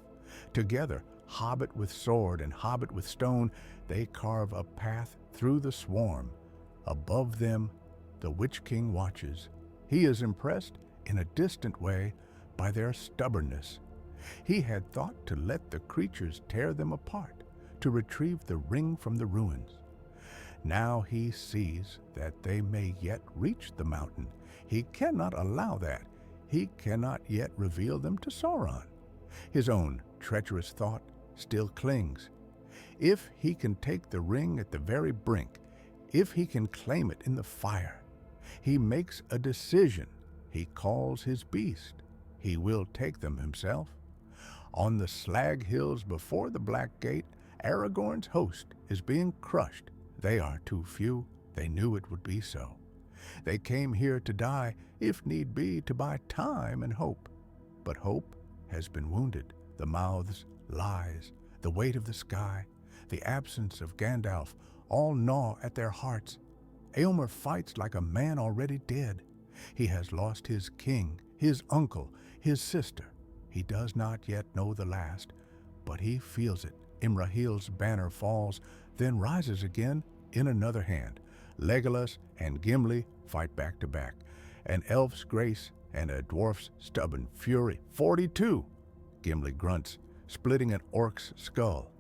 Together, hobbit with sword and hobbit with stone, they carve a path through the swarm. Above them, the Witch King watches. He is impressed, in a distant way, by their stubbornness. He had thought to let the creatures tear them apart, to retrieve the ring from the ruins. Now he sees that they may yet reach the mountain. He cannot allow that. He cannot yet reveal them to Sauron. His own treacherous thought still clings. If he can take the ring at the very brink, if he can claim it in the fire, he makes a decision. He calls his beast. He will take them himself. On the slag hills before the Black Gate, Aragorn's host is being crushed. They are too few. They knew it would be so. They came here to die, if need be, to buy time and hope. But hope has been wounded. The mouths, lies, the weight of the sky, the absence of Gandalf, all gnaw at their hearts. Eomer fights like a man already dead. He has lost his king, his uncle, his sister. He does not yet know the last, but he feels it. Imrahil's banner falls, then rises again in another hand. Legolas and Gimli fight back to back. An elf's grace and a dwarf's stubborn fury. 42, Gimli grunts, splitting an orc's skull.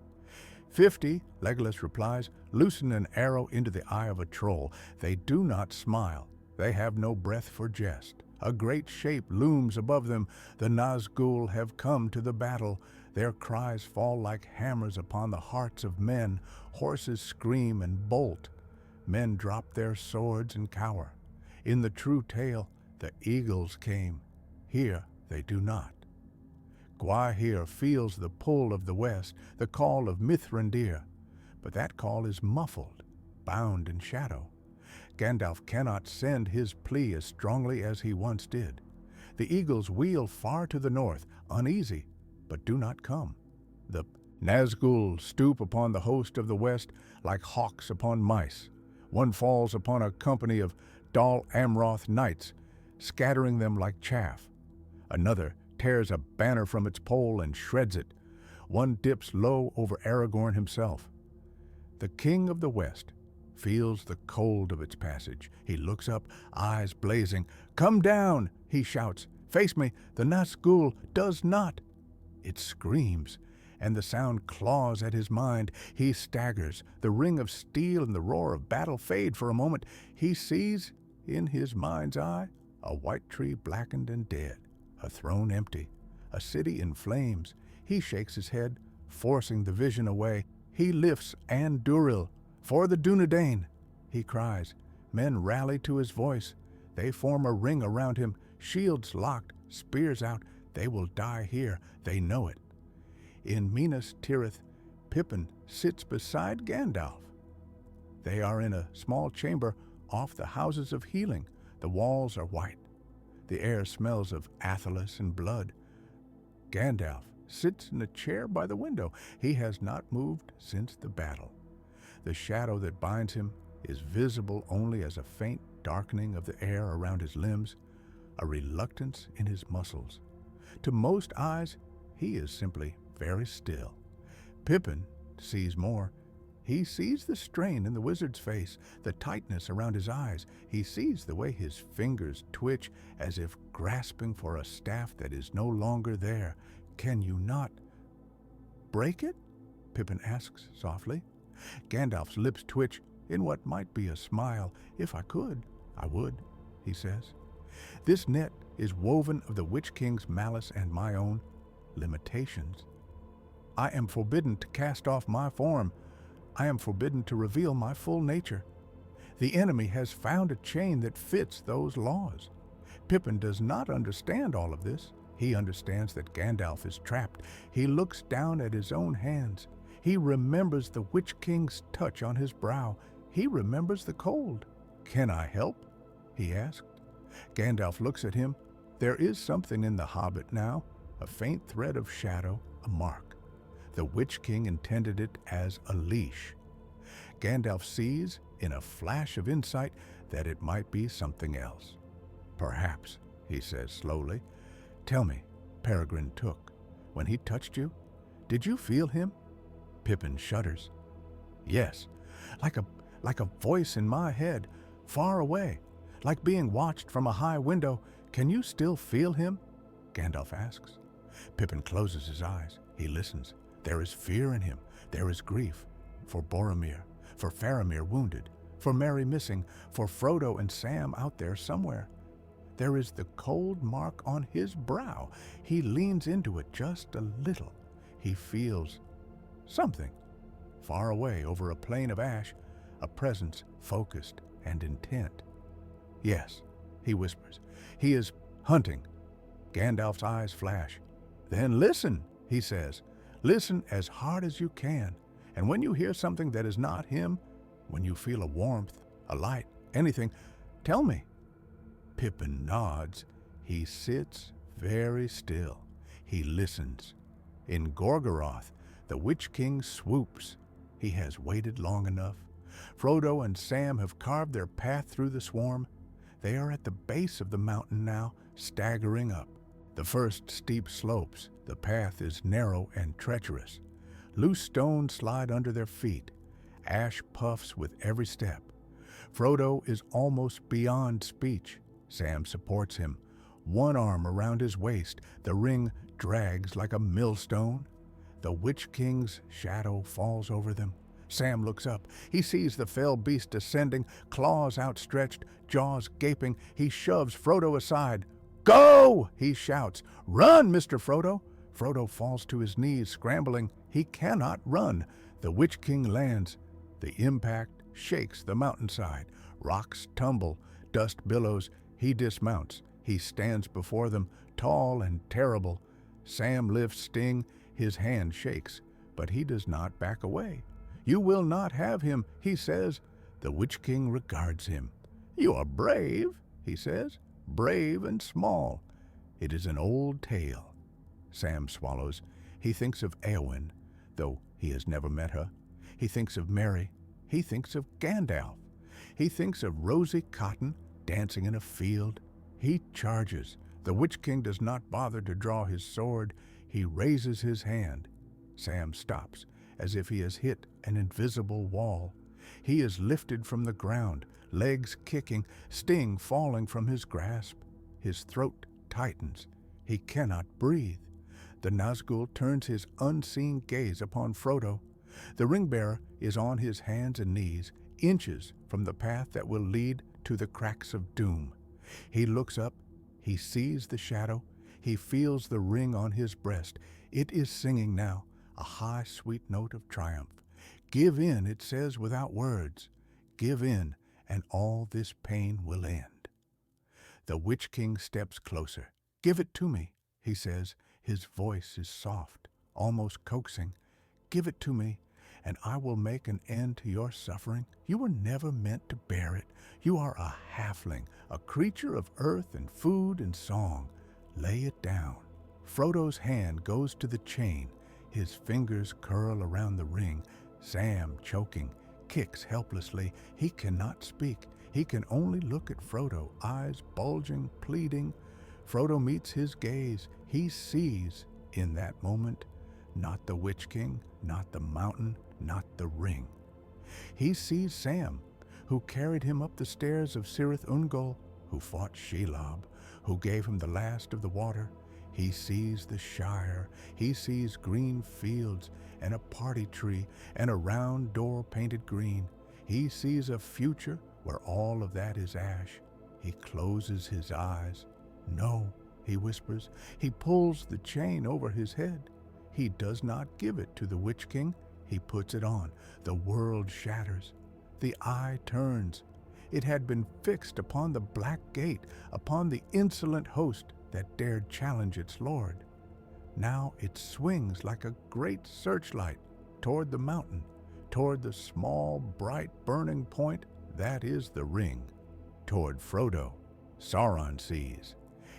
50, Legolas replies, loosen an arrow into the eye of a troll. They do not smile. They have no breath for jest. A great shape looms above them. The Nazgul have come to the battle. Their cries fall like hammers upon the hearts of men. Horses scream and bolt. Men drop their swords and cower. In the true tale, the eagles came. Here they do not. Gwaihir feels the pull of the west, the call of Mithrandir. But that call is muffled, bound in shadow. Gandalf cannot send his plea as strongly as he once did. The eagles wheel far to the north, uneasy, but do not come. The Nazgul stoop upon the host of the west like hawks upon mice. One falls upon a company of Dol Amroth knights, scattering them like chaff. Another tears a banner from its pole and shreds it. One dips low over Aragorn himself. The king of the West feels the cold of its passage. He looks up, eyes blazing. "Come down," he shouts. "Face me, the Nazgul does not." It screams, and the sound claws at his mind. He staggers. The ring of steel and the roar of battle fade for a moment. He sees, in his mind's eye, a white tree blackened and dead, a throne empty, a city in flames. He shakes his head, forcing the vision away. He lifts Andúril. "For the Dunedain," he cries. Men rally to his voice. They form a ring around him, shields locked, spears out. They will die here. They know it. In Minas Tirith, Pippin sits beside Gandalf. They are in a small chamber off the Houses of Healing. The walls are white. The air smells of athelas and blood. Gandalf sits in a chair by the window. He has not moved since the battle. The shadow that binds him is visible only as a faint darkening of the air around his limbs, a reluctance in his muscles. To most eyes, he is simply very still. Pippin sees more. He sees the strain in the wizard's face, the tightness around his eyes. He sees the way his fingers twitch as if grasping for a staff that is no longer there. "Can you not break it?" Pippin asks softly. Gandalf's lips twitch in what might be a smile. "If I could, I would," he says. "This net is woven of the Witch King's malice and my own limitations. I am forbidden to cast off my form. I am forbidden to reveal my full nature. The enemy has found a chain that fits those laws." Pippin does not understand all of this. He understands that Gandalf is trapped. He looks down at his own hands. He remembers the Witch King's touch on his brow. He remembers the cold. "Can I help?" he asked. Gandalf looks at him. There is something in the hobbit now, a faint thread of shadow, a mark. The Witch King intended it as a leash. Gandalf sees, in a flash of insight, that it might be something else. "Perhaps," he says slowly. "Tell me, Peregrine Took, when he touched you, did you feel him?" Pippin shudders. "Yes, like a voice in my head, far away, like being watched from a high window. Can you still feel him?" Gandalf asks. Pippin closes his eyes. He listens. There is fear in him. There is grief. For Boromir, for Faramir wounded, for Merry missing, for Frodo and Sam out there somewhere. There is the cold mark on his brow. He leans into it just a little. He feels something. Far away over a plain of ash, a presence focused and intent. "Yes," he whispers. "He is hunting." Gandalf's eyes flash. "Then listen," he says. "Listen as hard as you can. And when you hear something that is not him, when you feel a warmth, a light, anything, tell me." Pippin nods. He sits very still. He listens. In Gorgoroth, the Witch King swoops. He has waited long enough. Frodo and Sam have carved their path through the swarm. They are at the base of the mountain now, staggering up. The first steep slopes. The path is narrow and treacherous. Loose stones slide under their feet. Ash puffs with every step. Frodo is almost beyond speech. Sam supports him, one arm around his waist. The ring drags like a millstone. The Witch King's shadow falls over them. Sam looks up. He sees the fell beast descending, claws outstretched, jaws gaping. He shoves Frodo aside. "Go!" he shouts. "Run, Mr. Frodo!" Frodo falls to his knees, scrambling. He cannot run. The Witch King lands. The impact shakes the mountainside. Rocks tumble, dust billows. He dismounts. He stands before them, tall and terrible. Sam lifts Sting. His hand shakes, but he does not back away. "You will not have him," he says. The Witch King regards him. "You are brave," he says, "brave and small." It is an old tale. Sam swallows. He thinks of Éowyn, though he has never met her. He thinks of Merry. He thinks of Gandalf. He thinks of rosy cotton dancing in a field. He charges. The Witch King does not bother to draw his sword. He raises his hand. Sam stops, as if he has hit an invisible wall. He is lifted from the ground, legs kicking, sting falling from his grasp. His throat tightens. He cannot breathe. The Nazgul turns his unseen gaze upon Frodo. The ring-bearer is on his hands and knees, inches from the path that will lead to the cracks of doom. He looks up. He sees the shadow. He feels the ring on his breast. It is singing now, a high, sweet note of triumph. Give in, it says without words. Give in, and all this pain will end. The Witch King steps closer. Give it to me, he says. His voice is soft, almost coaxing. Give it to me, and I will make an end to your suffering. You were never meant to bear it. You are a halfling, a creature of earth and food and song. Lay it down. Frodo's hand goes to the chain. His fingers curl around the ring. Sam, choking, kicks helplessly. He cannot speak. He can only look at Frodo, eyes bulging, pleading. Frodo meets his gaze. He sees, in that moment, not the Witch King, not the mountain, not the ring. He sees Sam, who carried him up the stairs of Cirith Ungol, who fought Shelob, who gave him the last of the water. He sees the Shire. He sees green fields and a party tree and a round door painted green. He sees a future where all of that is ash. He closes his eyes. No, he whispers. He pulls the chain over his head. He does not give it to the Witch King. He puts it on. The world shatters. The eye turns. It had been fixed upon the black gate, upon the insolent host that dared challenge its lord. Now it swings like a great searchlight toward the mountain, toward the small, bright, burning point that is the ring. Toward Frodo, Sauron sees.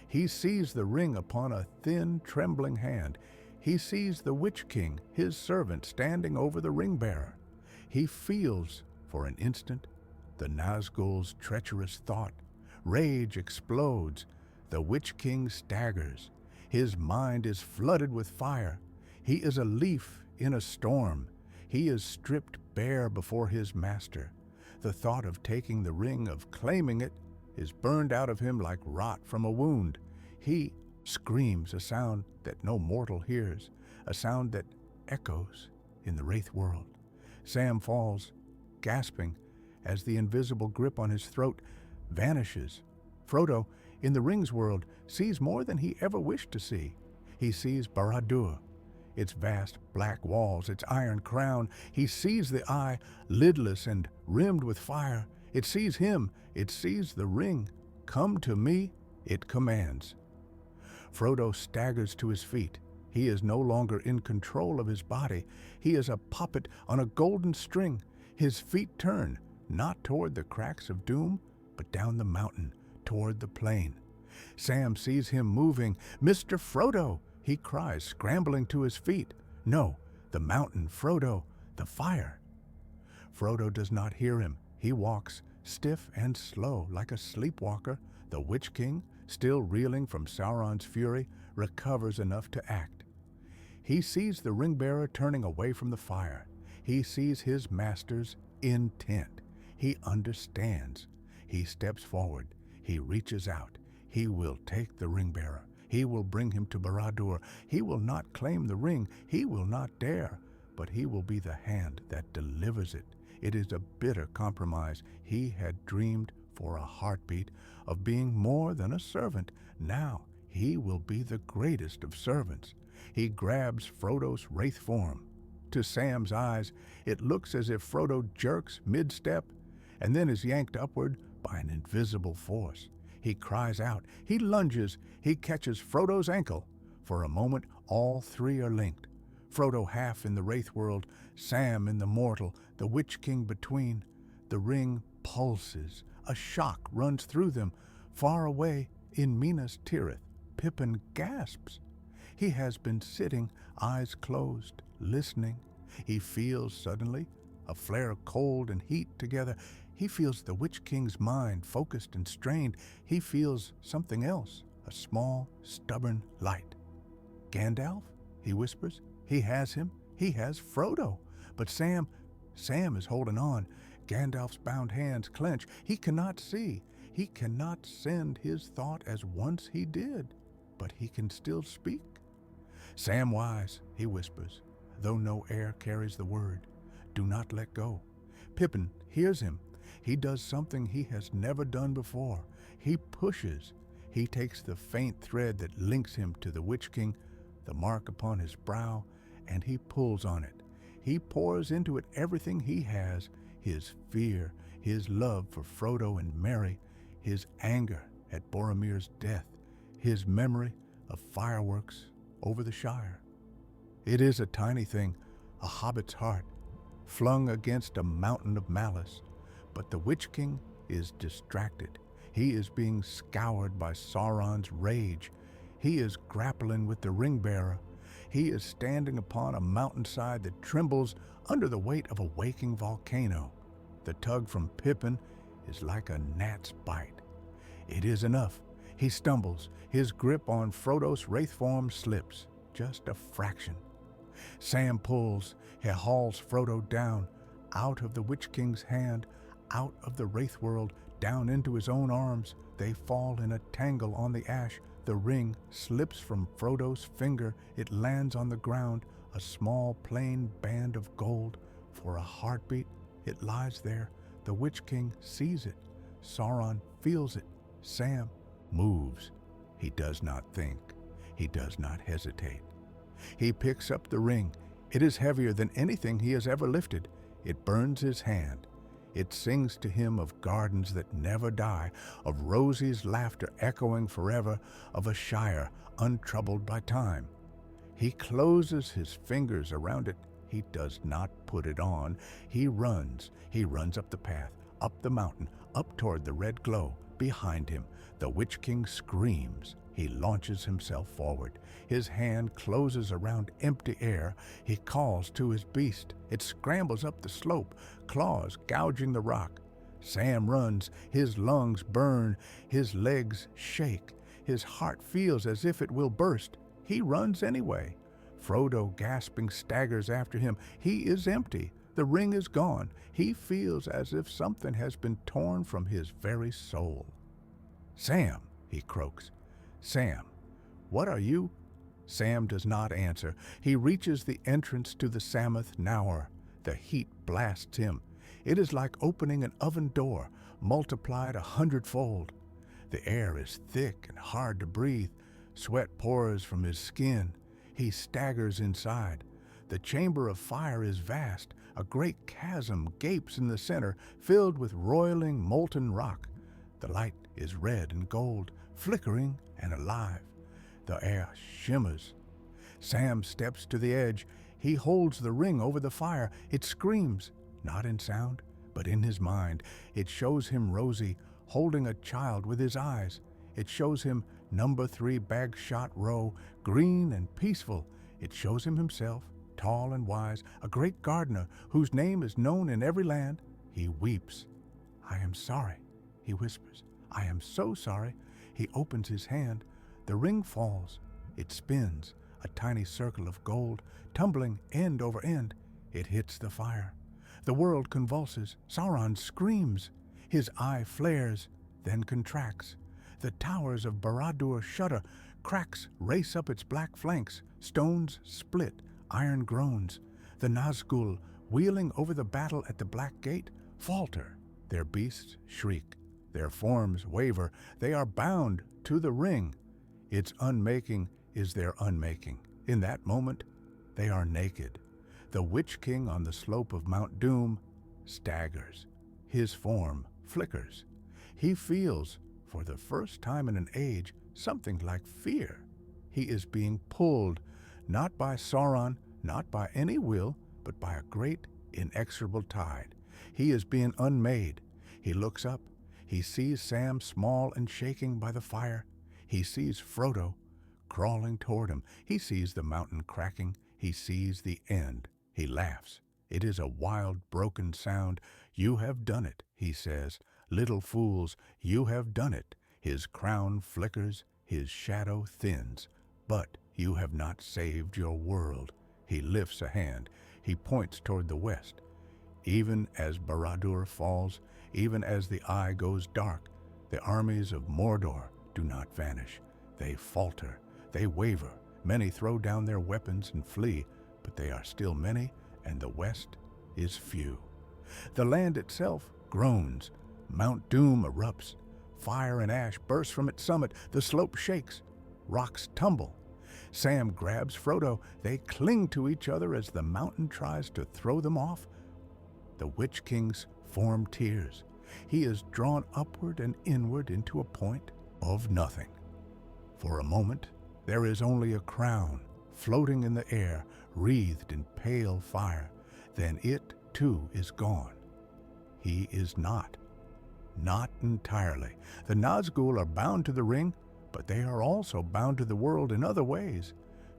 He sees the ring upon a thin, trembling hand. He sees the Witch King, his servant, standing over the ring-bearer. He feels, for an instant, the Nazgul's treacherous thought. Rage explodes. The Witch King staggers. His mind is flooded with fire. He is a leaf in a storm. He is stripped bare before his master. The thought of taking the ring, of claiming it, is burned out of him like rot from a wound. He screams a sound that no mortal hears, a sound that echoes in the Wraith world. Sam falls, gasping, as the invisible grip on his throat vanishes. Frodo, in the Ring's world, sees more than he ever wished to see. He sees Barad-dûr, its vast black walls, its iron crown. He sees the eye, lidless and rimmed with fire. It sees him. It sees the ring. Come to me, it commands. Frodo staggers to his feet. He is no longer in control of his body. He is a puppet on a golden string. His feet turn, not toward the cracks of doom, but down the mountain, toward the plain. Sam sees him moving. "Mr. Frodo!" he cries, scrambling to his feet. No, the mountain, Frodo, the fire. Frodo does not hear him. He walks, stiff and slow, like a sleepwalker. The Witch King, still reeling from Sauron's fury, recovers enough to act. He sees the ring-bearer turning away from the fire. He sees his master's intent. He understands. He steps forward. He reaches out. He will take the ring-bearer. He will bring him to Barad-dûr. He will not claim the ring. He will not dare. But he will be the hand that delivers it. It is a bitter compromise. He had dreamed for a heartbeat of being more than a servant. Now he will be the greatest of servants. He grabs Frodo's wraith form. To Sam's eyes, it looks as if Frodo jerks mid-step and then is yanked upward by an invisible force. He cries out. He lunges. He catches Frodo's ankle. For a moment, all three are linked. Frodo half in the wraith world, Sam in the mortal, the Witch King between. The ring pulses. A shock runs through them. Far away in Minas Tirith, Pippin gasps. He has been sitting, eyes closed, listening. He feels suddenly a flare of cold and heat together. He feels the Witch King's mind focused and strained. He feels something else, a small, stubborn light. Gandalf? He whispers. He has him. He has Frodo. But Sam is holding on. Gandalf's bound hands clench. He cannot see. He cannot send his thought as once he did. But he can still speak. Samwise, he whispers, though no air carries the word. Do not let go. Pippin hears him. He does something he has never done before. He pushes. He takes the faint thread that links him to the Witch King, the mark upon his brow, and he pulls on it. He pours into it everything he has, his fear, his love for Frodo and Merry, his anger at Boromir's death, his memory of fireworks over the Shire. It is a tiny thing, a hobbit's heart, flung against a mountain of malice. But the Witch King is distracted. He is being scoured by Sauron's rage. He is grappling with the ring-bearer. He is standing upon a mountainside that trembles under the weight of a waking volcano. The tug from Pippin is like a gnat's bite. It is enough. He stumbles. His grip on Frodo's wraith form slips, just a fraction. Sam pulls. He hauls Frodo down, out of the Witch King's hand, out of the wraith world, down into his own arms. They fall in a tangle on the ash. The ring slips from Frodo's finger. It lands on the ground, a small plain band of gold. For a heartbeat, it lies there. The Witch King sees it. Sauron feels it. Sam moves. He does not think. He does not hesitate. He picks up the ring. It is heavier than anything he has ever lifted. It burns his hand. It sings to him of gardens that never die, of Rosie's laughter echoing forever, of a Shire untroubled by time. He closes his fingers around it. He does not put it on. He runs. He runs up the path, up the mountain, up toward the red glow. Behind him, the Witch King screams. He launches himself forward. His hand closes around empty air. He calls to his beast. It scrambles up the slope, claws gouging the rock. Sam runs. His lungs burn. His legs shake. His heart feels as if it will burst. He runs anyway. Frodo, gasping, staggers after him. He is empty. The ring is gone. He feels as if something has been torn from his very soul. Sam, he croaks. Sam, what are you? Sam does not answer. He reaches the entrance to the Sammath Naur. The heat blasts him. It is like opening an oven door, multiplied 100-fold. The air is thick and hard to breathe. Sweat pours from his skin. He staggers inside. The chamber of fire is vast. A great chasm gapes in the center, filled with roiling molten rock. The light is red and gold, flickering and alive. The air shimmers. Sam steps to the edge. He holds the ring over the fire. It screams, not in sound, but in his mind. It shows him Rosie holding a child with his eyes. It shows him number 3 bag-shot row, green and peaceful. It shows him himself, tall and wise, a great gardener whose name is known in every land. He weeps. I am sorry, he whispers. I am so sorry. He opens his hand. The ring falls. It spins, a tiny circle of gold, tumbling end over end. It hits the fire. The world convulses. Sauron screams. His eye flares, then contracts. The towers of Barad-dûr shudder. Cracks race up its black flanks. Stones split. Iron groans. The Nazgûl, wheeling over the battle at the Black Gate, falter. Their beasts shriek. Their forms waver. They are bound to the ring. Its unmaking is their unmaking. In that moment, they are naked. The Witch King on the slope of Mount Doom staggers. His form flickers. He feels, for the first time in an age, something like fear. He is being pulled, not by Sauron, not by any will, but by a great, inexorable tide. He is being unmade. He looks up. He sees Sam small and shaking by the fire. He sees Frodo crawling toward him. He sees the mountain cracking. He sees the end. He laughs. It is a wild, broken sound. You have done it, he says. Little fools, you have done it. His crown flickers, his shadow thins. But you have not saved your world. He lifts a hand. He points toward the west. Even as Barad-dûr falls, even as the eye goes dark, the armies of Mordor do not vanish. They falter, they waver. Many throw down their weapons and flee, but they are still many, and the west is few. The land itself groans. Mount Doom erupts. Fire and ash burst from its summit. The slope shakes. Rocks tumble. Sam grabs Frodo. They cling to each other as the mountain tries to throw them off. The Witch King's form tears. He is drawn upward and inward into a point of nothing. For a moment, there is only a crown floating in the air, wreathed in pale fire. Then it, too, is gone. He is not entirely. The Nazgul are bound to the ring, but they are also bound to the world in other ways,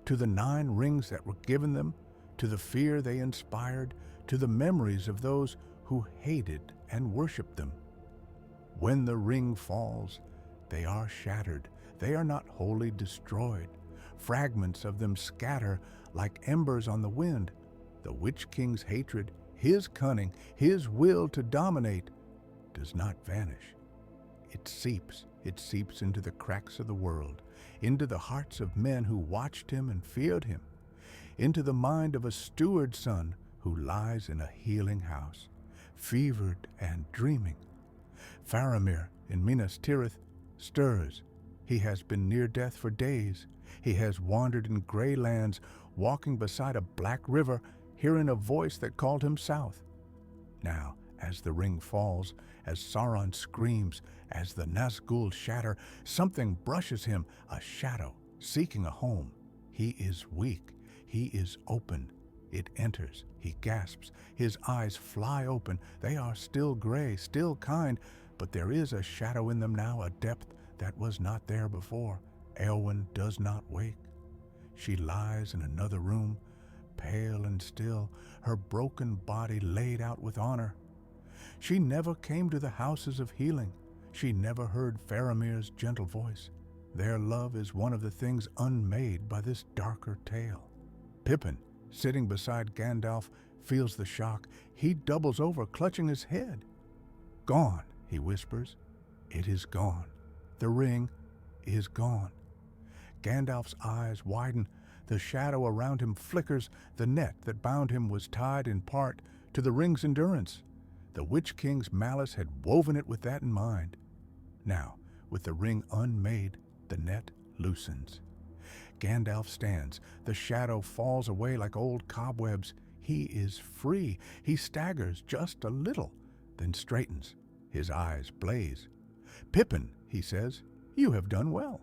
to the 9 rings that were given them, to the fear they inspired, to the memories of those who hated and worshipped them. When the ring falls, they are shattered. They are not wholly destroyed. Fragments of them scatter like embers on the wind. The Witch King's hatred, his cunning, his will to dominate, does not vanish. It seeps into the cracks of the world, into the hearts of men who watched him and feared him, into the mind of a steward son who lies in a healing house, fevered and dreaming. Faramir in Minas Tirith stirs. He has been near death for days. He has wandered in gray lands, walking beside a black river, hearing a voice that called him south. Now, as the ring falls, as Sauron screams, as the Nazgul shatter, something brushes him, a shadow, seeking a home. He is weak. He is open. It enters. He gasps. His eyes fly open. They are still gray, still kind, but there is a shadow in them now, a depth that was not there before. Éowyn does not wake. She lies in another room, pale and still, her broken body laid out with honor. She never came to the houses of healing. She never heard Faramir's gentle voice. Their love is one of the things unmade by this darker tale. Pippin, sitting beside Gandalf, feels the shock. He doubles over, clutching his head. "Gone," he whispers. "It is gone. The ring is gone." Gandalf's eyes widen. The shadow around him flickers. The net that bound him was tied in part to the ring's endurance. The Witch King's malice had woven it with that in mind. Now, with the ring unmade, the net loosens. Gandalf stands. The shadow falls away like old cobwebs. He is free. He staggers just a little, then straightens. His eyes blaze. "Pippin," he says, "you have done well."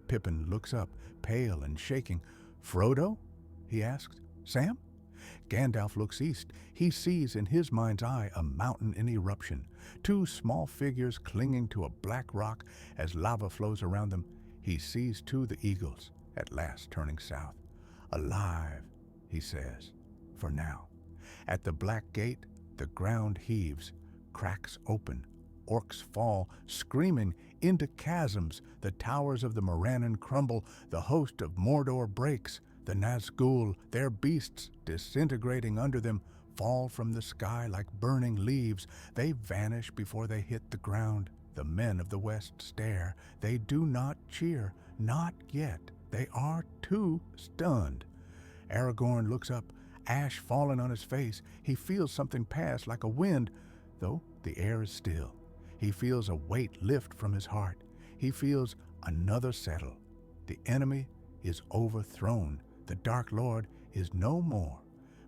Pippin looks up, pale and shaking. "Frodo?" he asks. "Sam?" Gandalf looks east. He sees in his mind's eye a mountain in eruption, 2 small figures clinging to a black rock as lava flows around them. He sees, too, the eagles, at last turning south. "Alive," he says, "for now." At the black gate, the ground heaves, cracks open. Orcs fall, screaming, into chasms. The towers of the Morannon crumble. The host of Mordor breaks. The Nazgul, their beasts, disintegrating under them, fall from the sky like burning leaves. They vanish before they hit the ground. The men of the West stare. They do not cheer. Not yet. They are too stunned. Aragorn looks up, ash fallen on his face. He feels something pass like a wind, though the air is still. He feels a weight lift from his heart. He feels another settle. The enemy is overthrown. The Dark Lord is no more.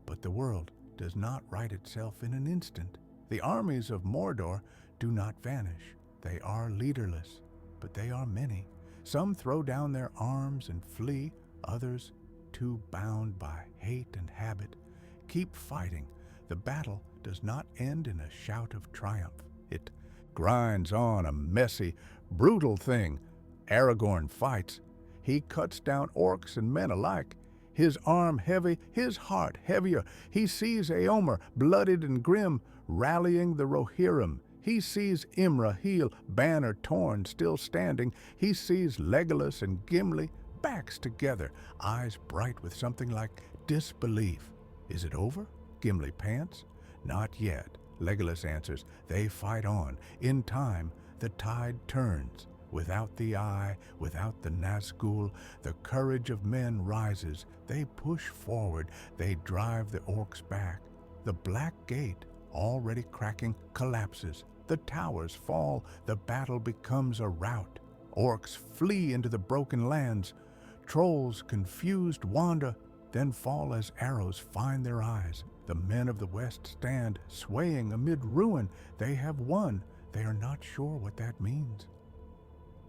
But the world does not right itself in an instant. The armies of Mordor do not vanish. They are leaderless, but they are many. Some throw down their arms and flee. Others, too bound by hate and habit, keep fighting. The battle does not end in a shout of triumph. It grinds on, a messy, brutal thing. Aragorn fights. He cuts down orcs and men alike. His arm heavy, his heart heavier. He sees Éomer, blooded and grim, rallying the Rohirrim. He sees Imrahil, banner torn, still standing. He sees Legolas and Gimli, backs together, eyes bright with something like disbelief. Is it over? Gimli pants. Not yet, Legolas answers. They fight on. In time, the tide turns. Without the eye, without the Nazgul, the courage of men rises. They push forward. They drive the orcs back. The Black Gate, already cracking, collapses. The towers fall. The battle becomes a rout. Orcs flee into the broken lands. Trolls, confused, wander, then fall as arrows find their eyes. The men of the West stand, swaying amid ruin. They have won. They are not sure what that means.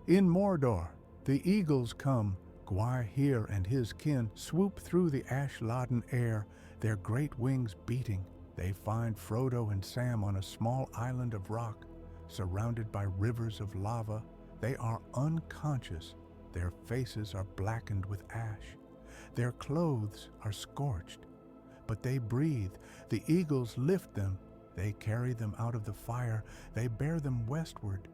In Mordor, the eagles come. Gwaihir and his kin swoop through the ash-laden air, their great wings beating. They find Frodo and Sam on a small island of rock, surrounded by rivers of lava. They are unconscious. Their faces are blackened with ash. Their clothes are scorched. But they breathe. The eagles lift them. They carry them out of the fire. They bear them westward,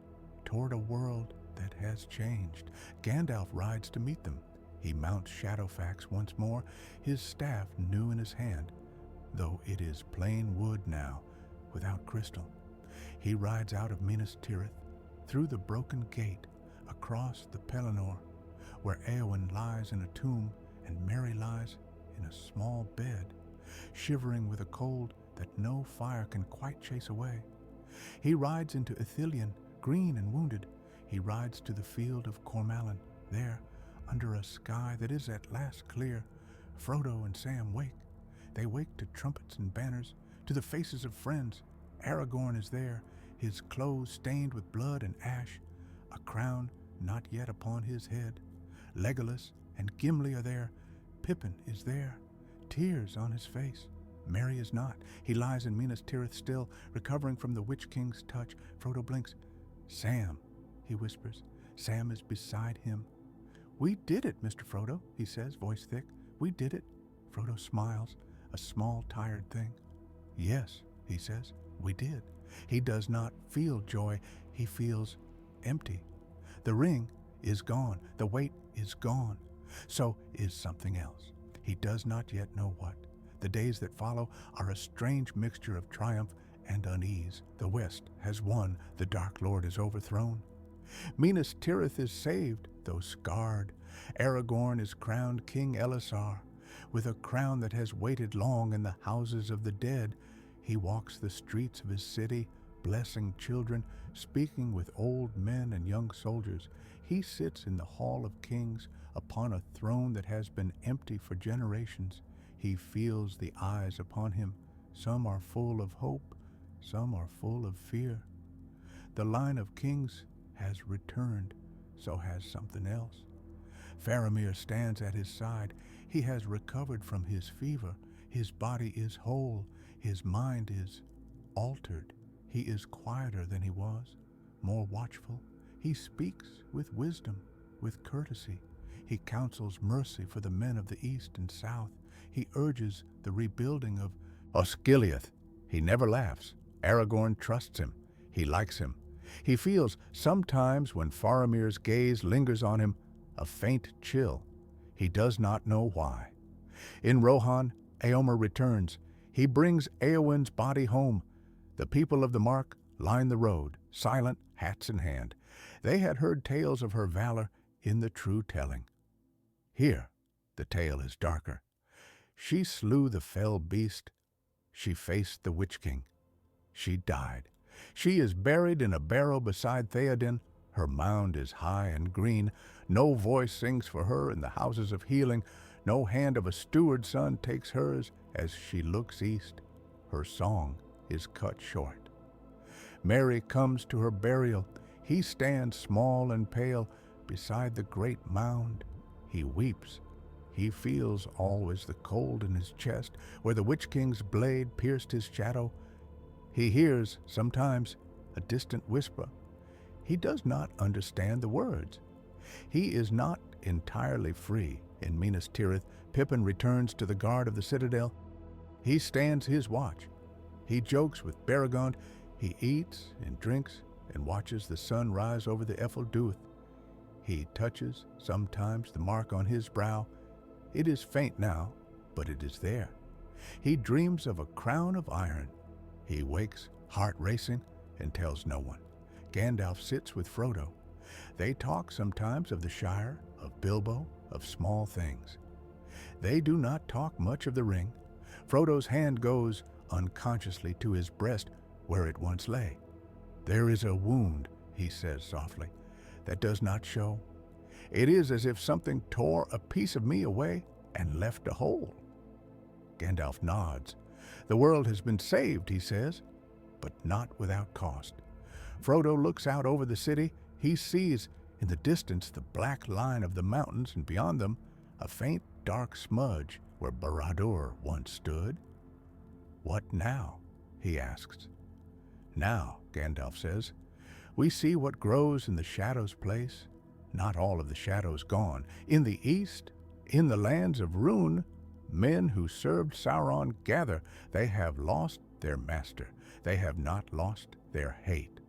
toward a world that has changed. Gandalf rides to meet them. He mounts Shadowfax once more, his staff new in his hand, though it is plain wood now, without crystal. He rides out of Minas Tirith, through the broken gate, across the Pelennor, where Éowyn lies in a tomb and Merry lies in a small bed, shivering with a cold that no fire can quite chase away. He rides into Ithilien, green and wounded. He rides to the field of Cormallen. There, under a sky that is at last clear, Frodo and Sam wake. They wake to trumpets and banners, to the faces of friends. Aragorn is there, his clothes stained with blood and ash, a crown not yet upon his head. Legolas and Gimli are there. Pippin is there, tears on his face. Merry is not. He lies in Minas Tirith still, recovering from the Witch King's touch. Frodo blinks. Sam, he whispers. Sam is beside him. We did it, Mr. Frodo, he says, voice thick. We did it. Frodo smiles, a small, tired thing. Yes, he says, we did. He does not feel joy. He feels empty. The ring is gone. The weight is gone. So is something else. He does not yet know what. The days that follow are a strange mixture of triumph and unease. The West has won. The Dark Lord is overthrown. Minas Tirith is saved, though scarred. Aragorn is crowned King Elisar. With a crown that has waited long in the houses of the dead, he walks the streets of his city, blessing children, speaking with old men and young soldiers. He sits in the Hall of Kings upon a throne that has been empty for generations. He feels the eyes upon him. Some are full of hope, some are full of fear. The line of kings has returned, so has something else. Faramir stands at his side. He has recovered from his fever. His body is whole. His mind is altered. He is quieter than he was, more watchful. He speaks with wisdom, with courtesy. He counsels mercy for the men of the east and south. He urges the rebuilding of Osgiliath. He never laughs. Aragorn trusts him. He likes him. He feels sometimes when Faramir's gaze lingers on him, a faint chill. He does not know why. In Rohan, Éomer returns. He brings Éowyn's body home. The people of the Mark line the road, silent, hats in hand. They had heard tales of her valor in the true telling. Here, the tale is darker. She slew the fell beast. She faced the Witch King. She died. She is buried in a barrow beside Theoden. Her mound is high and green. No voice sings for her in the houses of healing. No hand of a steward's son takes hers as she looks east. Her song is cut short. Merry comes to her burial. He stands small and pale beside the great mound. He weeps. He feels always the cold in his chest where the Witch King's blade pierced his shadow. He hears, sometimes, a distant whisper. He does not understand the words. He is not entirely free. In Minas Tirith, Pippin returns to the guard of the citadel. He stands his watch. He jokes with Beregond. He eats and drinks and watches the sun rise over the Ephel Duth. He touches sometimes the mark on his brow. It is faint now, but it is there. He dreams of a crown of iron. He wakes, heart racing, and tells no one. Gandalf sits with Frodo. They talk sometimes of the Shire, of Bilbo, of small things. They do not talk much of the ring. Frodo's hand goes unconsciously to his breast where it once lay. There is a wound, he says softly, that does not show. It is as if something tore a piece of me away and left a hole. Gandalf nods. The world has been saved, he says, but not without cost. Frodo looks out over the city. He sees in the distance the black line of the mountains, and beyond them a faint dark smudge where Barad-dûr once stood. What now? He asks. Now, Gandalf says, we see what grows in the shadows' place. Not all of the shadows gone. In the east, in the lands of Rhûn, men who served Sauron gather. They have lost their master. They have not lost their hate.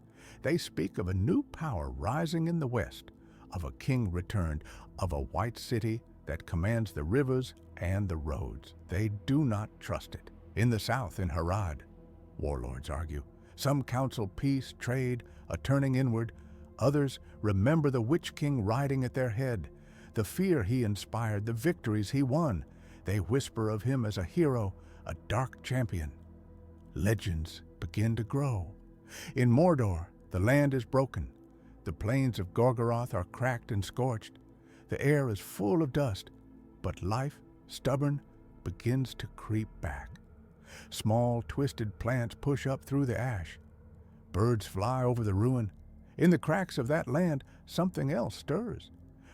They speak of a new power rising in the west, of a king returned, of a white city that commands the rivers and the roads. They do not trust it. In the south, in Harad, warlords argue. Some counsel peace, trade, a turning inward. Others remember the Witch King riding at their head, the fear he inspired, the victories he won. They whisper of him as a hero, a dark champion. Legends begin to grow. In Mordor, the land is broken. The plains of Gorgoroth are cracked and scorched. The air is full of dust, but life, stubborn, begins to creep back. Small, twisted plants push up through the ash. Birds fly over the ruin. In the cracks of that land, something else stirs.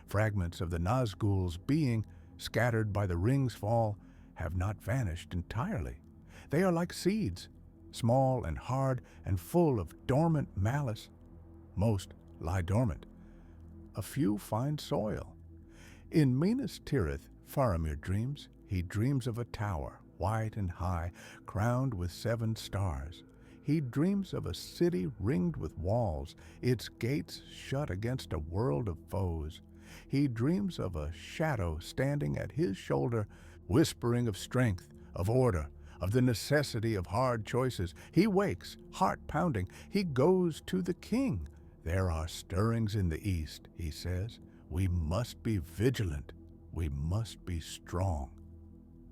Fragments of the Nazgul's being, scattered by the ring's fall, have not vanished entirely. They are like seeds, small and hard and full of dormant malice. Most lie dormant. A few find soil. In Minas Tirith, Faramir dreams. He dreams of a tower, white and high, crowned with 7 stars. He dreams of a city ringed with walls, its gates shut against a world of foes. He dreams of a shadow standing at his shoulder, whispering of strength, of order, of the necessity of hard choices. He wakes, heart pounding. He goes to the king. There are stirrings in the east, he says. We must be vigilant. We must be strong.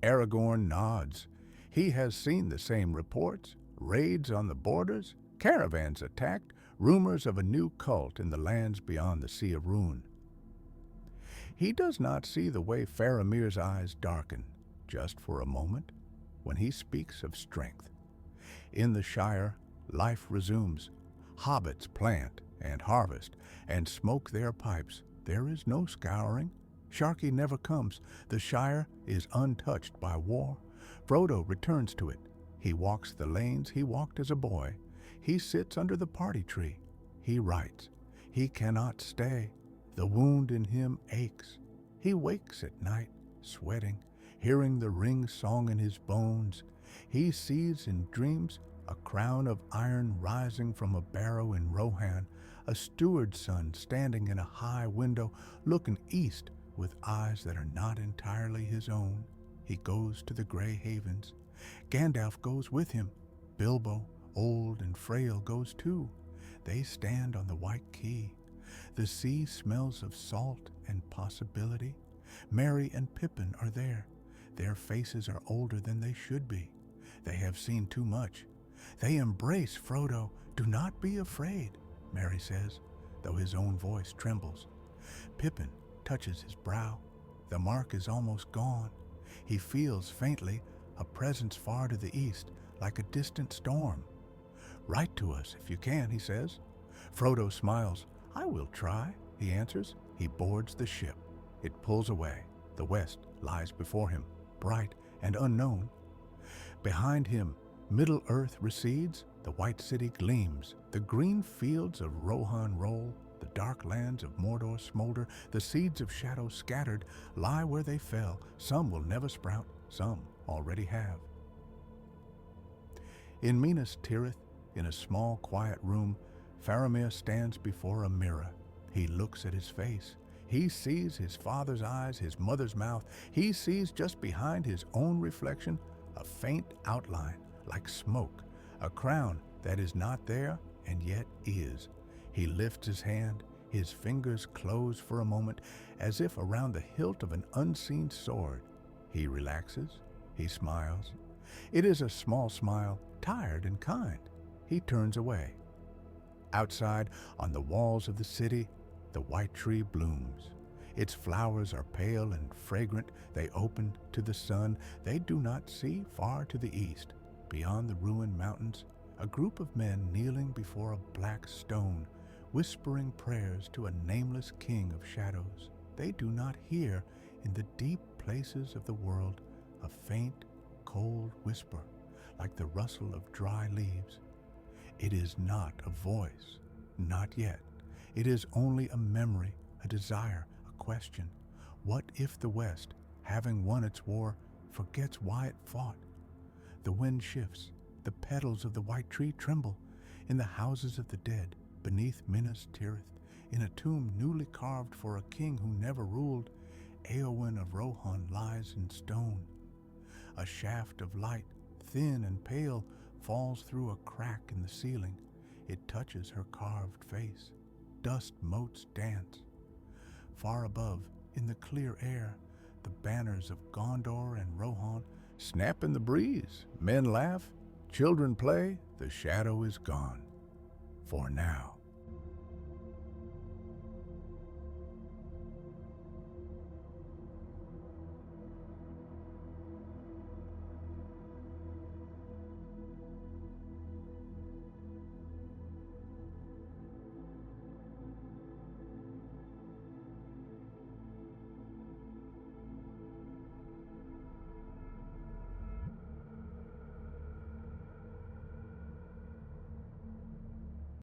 Aragorn nods. He has seen the same reports. Raids on the borders, caravans attacked, rumors of a new cult in the lands beyond the Sea of Rhûn. He does not see the way Faramir's eyes darken, just for a moment, when he speaks of strength. In the Shire, life resumes. Hobbits plant and harvest and smoke their pipes. There is no scouring. Sharky never comes. The Shire is untouched by war. Frodo returns to it. He walks the lanes he walked as a boy. He sits under the party tree. He writes. He cannot stay. The wound in him aches. He wakes at night, sweating, hearing the ring song in his bones. He sees in dreams a crown of iron rising from a barrow in Rohan, a steward's son standing in a high window, looking east with eyes that are not entirely his own. He goes to the Grey Havens. Gandalf goes with him. Bilbo, old and frail, goes too. They stand on the White Quay. The sea smells of salt and possibility. Merry and Pippin are there. Their faces are older than they should be. They have seen too much. They embrace Frodo. Do not be afraid, Merry says, though his own voice trembles. Pippin touches his brow. The mark is almost gone. He feels faintly a presence far to the east, like a distant storm. Write to us if you can, he says. Frodo smiles. I will try, he answers. He boards the ship. It pulls away. The west lies before him, bright and unknown. Behind him, Middle-earth recedes. The white city gleams. The green fields of Rohan roll. The dark lands of Mordor smolder, the seeds of shadow scattered lie where they fell. Some will never sprout, some already have. In Minas Tirith, in a small quiet room, Faramir stands before a mirror. He looks at his face. He sees his father's eyes, his mother's mouth. He sees just behind his own reflection a faint outline, like smoke, a crown that is not there and yet is. He lifts his hand, his fingers close for a moment, as if around the hilt of an unseen sword. He relaxes, he smiles. It is a small smile, tired and kind. He turns away. Outside, on the walls of the city, the white tree blooms. Its flowers are pale and fragrant. They open to the sun. They do not see far to the east. Beyond the ruined mountains, a group of men kneeling before a black stone, whispering prayers to a nameless king of shadows. They do not hear, in the deep places of the world, a faint, cold whisper, like the rustle of dry leaves. It is not a voice, not yet. It is only a memory, a desire, a question. What if the West, having won its war, forgets why it fought? The wind shifts, the petals of the white tree tremble. In the houses of the dead, beneath Minas Tirith, in a tomb newly carved for a king who never ruled, Eowyn of Rohan lies in stone. A shaft of light, thin and pale, falls through a crack in the ceiling. It touches her carved face. Dust motes dance. Far above, in the clear air, the banners of Gondor and Rohan snap in the breeze. Men laugh, children play, the shadow is gone. For now.